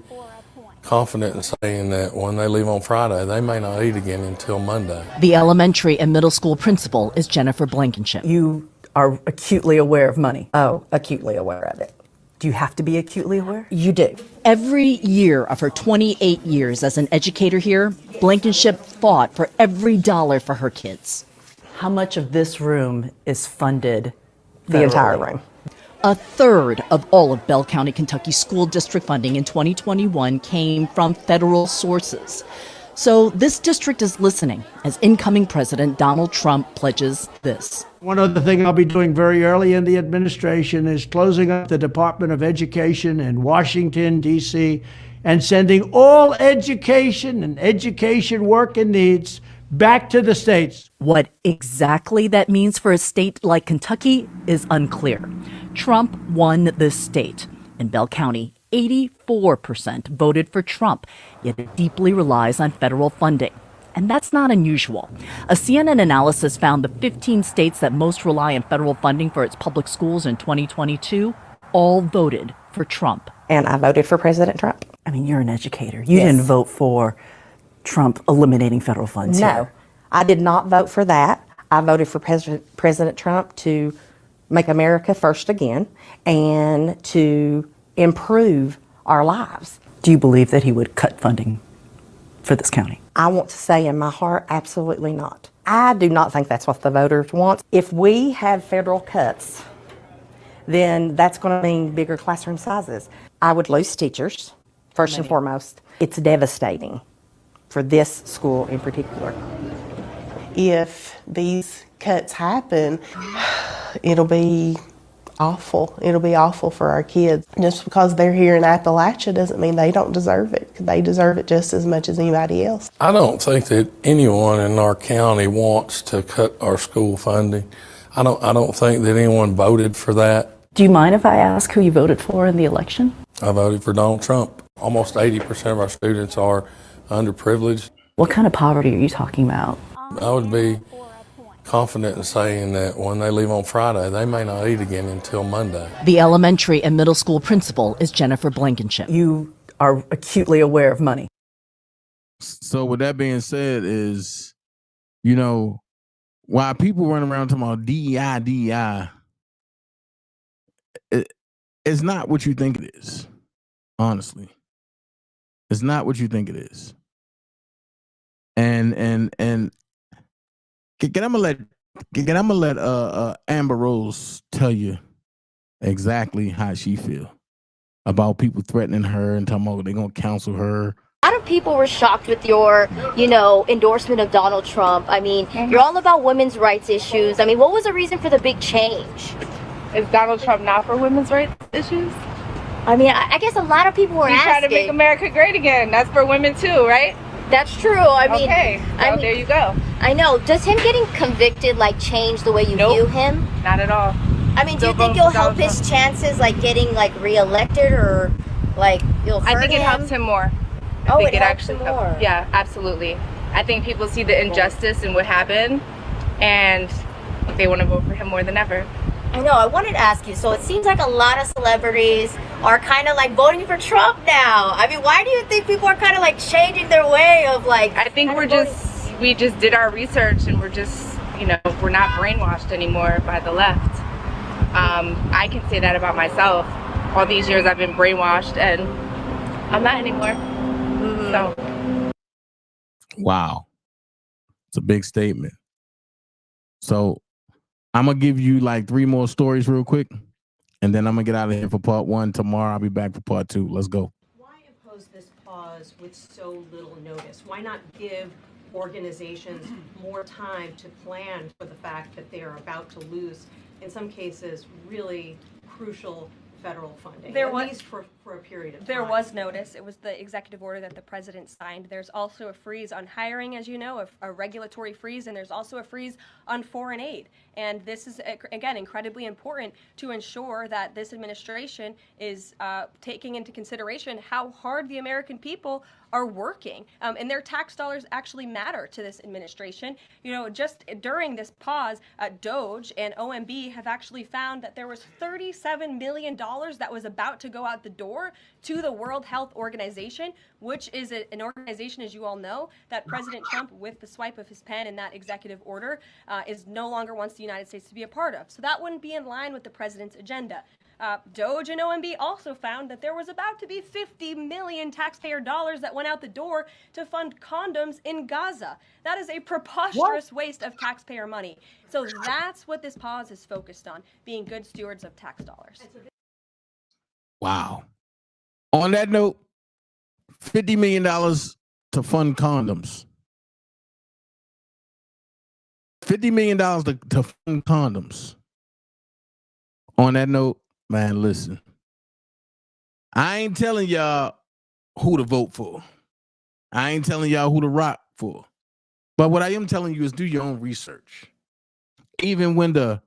confident in saying that when they leave on Friday, they may not eat again until Monday. The elementary and middle school principal is Jennifer Blankenship. You are acutely aware of money. Oh, acutely aware of it. Do you have to be acutely aware? You do. Every year of her 28 years as an educator here, Blankenship fought for every dollar for her kids. How much of this room is funded? The entire room. A third of all of Bell County, Kentucky school district funding in 2021 came from federal sources. So this district is listening as incoming President Donald Trump pledges this. One other thing I'll be doing very early in the administration is closing up the Department of Education in Washington, D.C., and sending all education and education work and needs back to the states. What exactly that means for a state like Kentucky is unclear. Trump won this state. In Bell County, 84% voted for Trump, yet it deeply relies on federal funding. And that's not unusual. A CNN analysis found the 15 states that most rely on federal funding for its public schools in 2022 all voted for Trump. And I voted for President Trump. I mean, you're an educator. You didn't vote for Trump eliminating federal funds. No, I did not vote for that. I voted for President Trump to make America first again and to improve our lives. Do you believe that he would cut funding for this county? I want to say in my heart, absolutely not. I do not think that's what the voters want. If we have federal cuts, then that's going to mean bigger classroom sizes. I would lose teachers, first and foremost. It's devastating for this school in particular. If these cuts happen, it'll be awful. It'll be awful for our kids. Just because they're here in Appalachia doesn't mean they don't deserve it. They deserve it just as much as anybody else. I don't think that anyone in our county wants to cut our school funding. I don't think that anyone voted for that. Do you mind if I ask who you voted for in the election? I voted for Donald Trump. Almost 80% of our students are underprivileged. What kind of poverty are you talking about? I would be confident in saying that when they leave on Friday, they may not eat again until Monday. The elementary and middle school principal is Jennifer Blankenship. You are acutely aware of money. So with that being said is, you know, while people run around talking about DEI, it's not what you think it is. Honestly, it's not what you think it is. And I'm gonna let Amber Rose tell you exactly how she feel about people threatening her and talking about they're gonna counsel her. A lot of people were shocked with your, endorsement of Donald Trump. I mean, you're all about women's rights issues. I mean, what was the reason for the big change? Is Donald Trump not for women's rights issues? I mean, I guess a lot of people were He's asking. trying to make America great again. That's for women too, right? That's true. I mean, okay, so there you go. I know. Does him getting convicted change the way you view him? Not at all. I mean, do you think it'll help his chances getting reelected or you'll hurt him? I think it helps him more. I think it helps him more. Yeah, absolutely. I think people see the injustice and what happened, and they want to vote for him more than ever. I know. I wanted to ask you. So it seems like a lot of celebrities are kind of voting for Trump now. I mean, why do you think people are kind of changing their way of I think we just did our research and we're just we're not brainwashed anymore by the left. I can say that about myself. All these years I've been brainwashed and I'm not anymore. So. Wow, it's a big statement. So I'm gonna give you 3 more stories real quick, and then I'm gonna get out of here for part 1. Tomorrow I'll be back for part 2. Let's go. Why impose this pause with so little notice? Why not give organizations more time to plan for the fact that they are about to lose, in some cases, really crucial federal funding, at least for a period of time? There was notice. It was the executive order that the president signed. There's also a freeze on hiring, as you know, a regulatory freeze, and there's also a freeze on foreign aid. And this is, again, incredibly important to ensure that this administration is taking into consideration how hard the American people are working. And their tax dollars actually matter to this administration. Just during this pause, DOJ and OMB have actually found that there was $37 million that was about to go out the door to the World Health Organization, which is an organization, as you all know, that President Trump, with the swipe of his pen in that executive order, is no longer wants the United States to be a part of. So that wouldn't be in line with the president's agenda. DOJ and OMB also found that there was about to be 50 million taxpayer dollars that went out the door to fund condoms in Gaza. That is a preposterous waste of taxpayer money. So that's what this pause is focused on, being good stewards of tax dollars. Wow. On that note, $50 million to fund condoms. $50 million to fund condoms. On that note, man, listen. I ain't telling y'all who to vote for. I ain't telling y'all who to rock for. But what I am telling you is do your own research. Even when the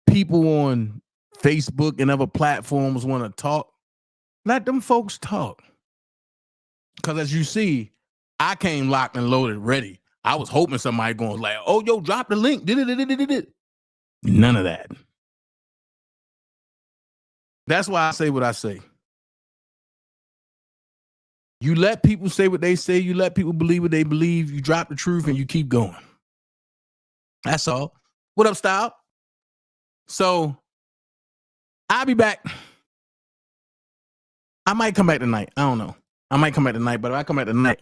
people on Facebook and other platforms want to talk, let them folks talk. Because as you see, I came locked and loaded ready. I was hoping somebody going oh, yo, drop the link. None of that. That's why I say what I say. You let people say what they say. You let people believe what they believe. You drop the truth and you keep going. That's all. What up, Style? So I'll be back. I might come back tonight. I don't know. I might come back tonight, but if I come back tonight,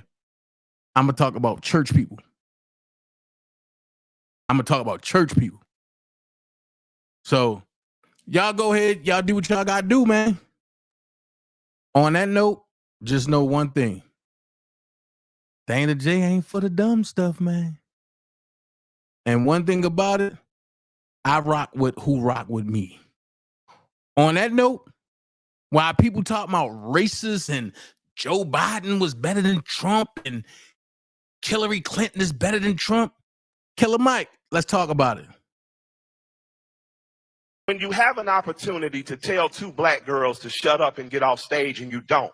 I'm going to talk about church people. So y'all go ahead. Y'all do what y'all got to do, man. On that note, just know one thing. DanaJay ain't for the dumb stuff, man. And one thing about it, I rock with who rock with me. On that note, while people talk about racist and Joe Biden was better than Trump and Hillary Clinton is better than Trump, Killer Mike, let's talk about it. When you have an opportunity to tell two black girls to shut up and get off stage and you don't,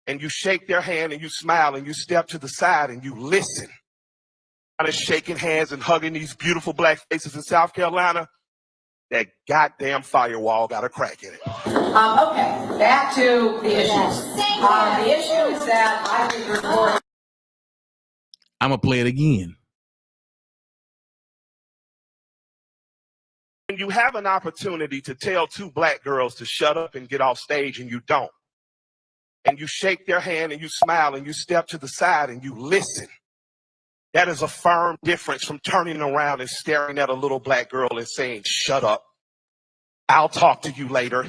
and you shake their hand and you smile and you step to the side and you listen, and shaking hands and hugging these beautiful black faces in South Carolina, that goddamn firewall got a crack in it. Okay, back to the issues. The issue is that I think report. I'm going to play it again. When you have an opportunity to tell two black girls to shut up and get off stage and you don't, and you shake their hand and you smile and you step to the side and you listen, that is a firm difference from turning around and staring at a little black girl and saying, shut up, I'll talk to you later.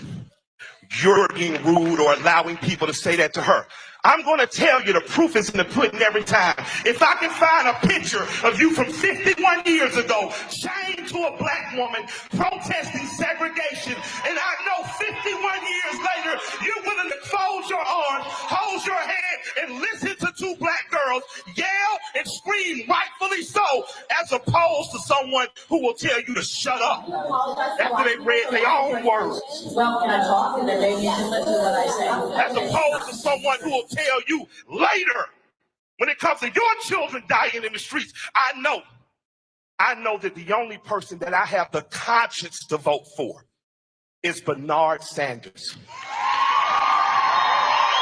You're being rude, or allowing people to say that to her. I'm going to tell you the proof is in the pudding every time. If I can find a picture of you from 51 years ago, chained to a black woman, protesting segregation, and I know 51 years later, you're willing to fold your arms, hold your hand, and listen to two black girls yell and scream, rightfully so, as opposed to someone who will tell you to shut up. After they read their own words. Well, can I talk? And then maybe you can listen to what I say. As opposed to someone who will tell you later, when it comes to your children dying in the streets, I know that the only person that I have the conscience to vote for is Bernard Sanders.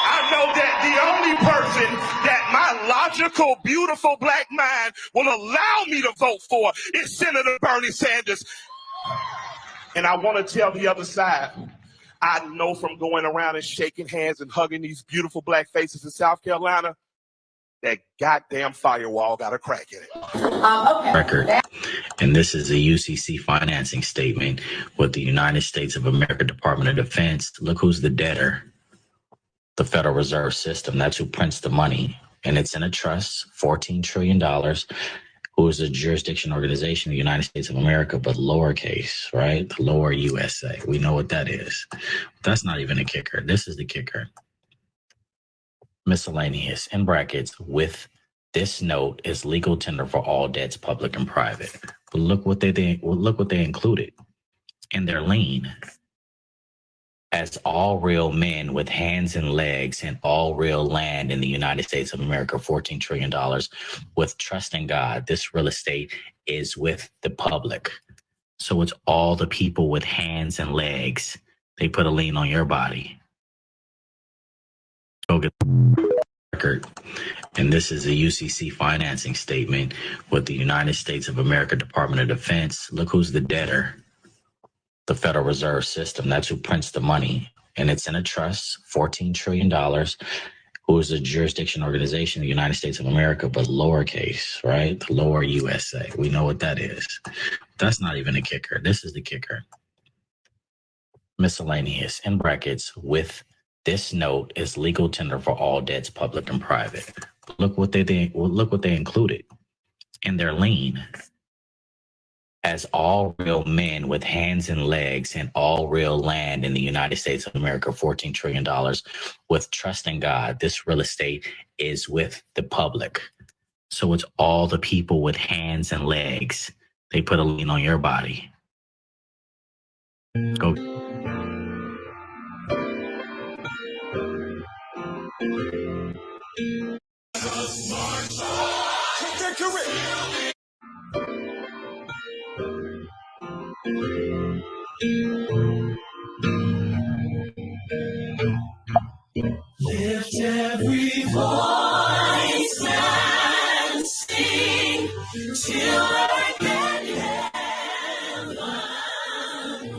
I know that the only person that my logical, beautiful black mind will allow me to vote for is Senator Bernie Sanders. And I want to tell the other side, I know from going around and shaking hands and hugging these beautiful black faces in South Carolina, that goddamn firewall got a crack in it. Okay. Record. And this is a UCC financing statement with the United States of America Department of Defense. Look who's the debtor. The Federal Reserve System. That's who prints the money. And it's in a trust, $14 trillion. Who is a jurisdiction organization of the United States of America, but lowercase, right? The lower USA. We know what that is. But that's not even a kicker. This is the kicker. Miscellaneous, in brackets, with this note is legal tender for all debts, public and private. But look what they included in their lien. As all real men with hands and legs and all real land in the United States of America, $14 trillion, with trust in God, this real estate is with the public. So it's all the people with hands and legs. They put a lien on your body. Go get the record. And this is a UCC financing statement with the United States of America Department of Defense. Look who's the debtor. The Federal Reserve System. That's who prints the money. And it's in a trust, $14 trillion. Who is a jurisdiction organization of the United States of America, but lowercase, right? The lower USA. We know what that is. But that's not even a kicker. This is the kicker. Miscellaneous, in brackets, with this note is legal tender for all debts, public and private. But look what they included in their lien. As all real men with hands and legs and all real land in the United States of America, $14 trillion, with trust in God, this real estate is with the public. So it's all the people with hands and legs. They put a lien on your body. Go. Lift every voice and sing till earth and heaven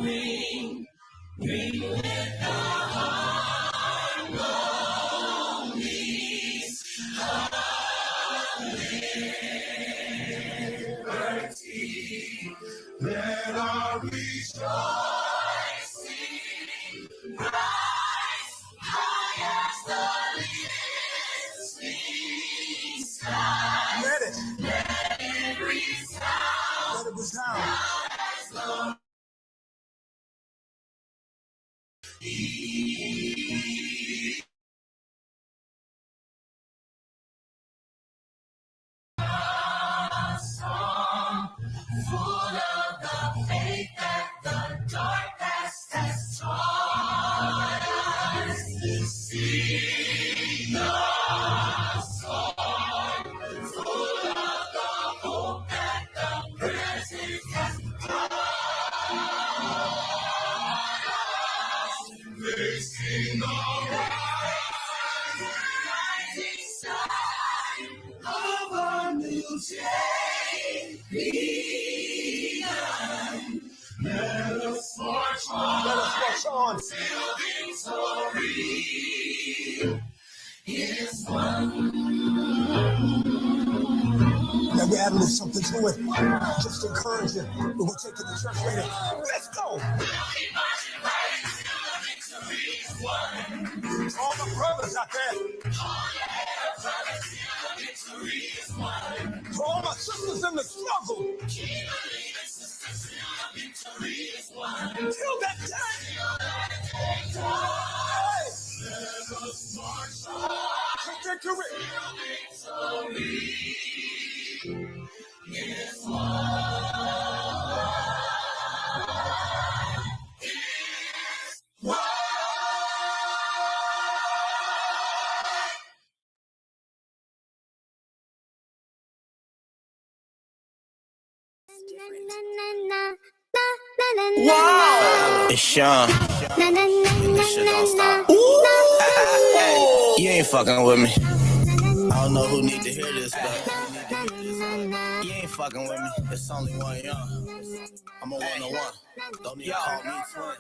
ring. Ring with the harmonies Let our rejoicing rise high as the listening sky. Let it resound. Let it resound. As the song full of the faith that the dark past has taught us. Sing a song full of the hope that the present has brought us. Facing the rising sun of a new day begun. Let us march on till victory is won. Now we add a little something to it, just to encourage you. But we'll take it to church later. Let's go. All the brothers out there. To all my sisters in the struggle. Until that day. Hey. Let us march on to victory. Is won. Wow. It's Sean. This shit don't stop. Hey, you ain't fucking with me. I don't know who need to hear this, but you ain't fucking with me. It's only one young. I'm a one-on-one. Don't need to call me twin.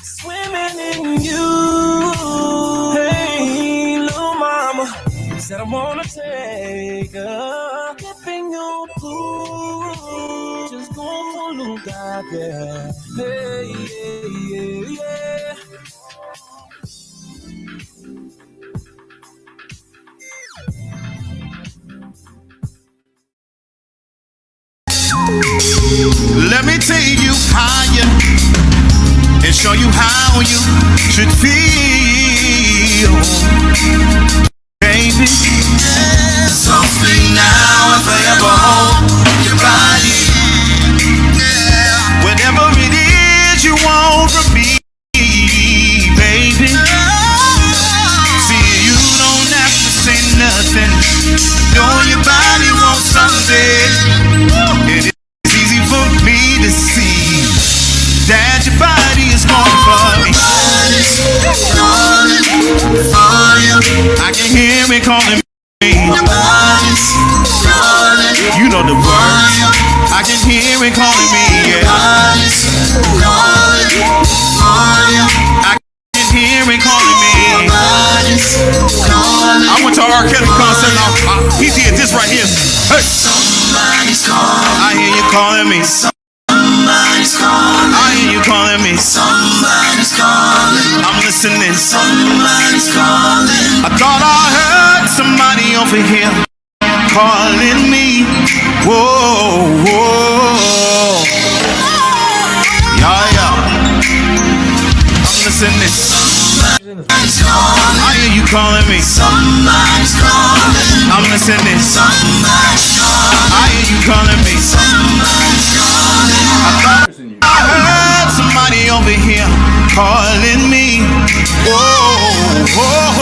Swimming in you. Hey, little mama. Said I wanna take a dip in your pool. Just go look out there. Hey, yeah, yeah. Let me take you higher and show you how you should feel, baby. Something now and forever hold your body. Whatever it is you want from me, baby. See, you don't have to say nothing. Know your body wants something. It is easy for me to see that your body is going for me. I can hear it calling me. You know the words. I can hear it calling me. Yeah. I can hear it calling me. I went to R. Kelly concert. He did this right here. Hey. Somebody's calling. I hear you calling me. Somebody's calling. I hear you calling me. Somebody's calling. I'm listening. Somebody's calling. I thought I heard somebody over here calling me. Whoa, whoa. Yeah, yeah. I'm listening. Somebody's calling. I hear you calling me. Somebody's calling. I'm listening. Somebody's calling. I hear you calling me. Somebody's calling. I heard somebody over here calling me. Whoa, whoa.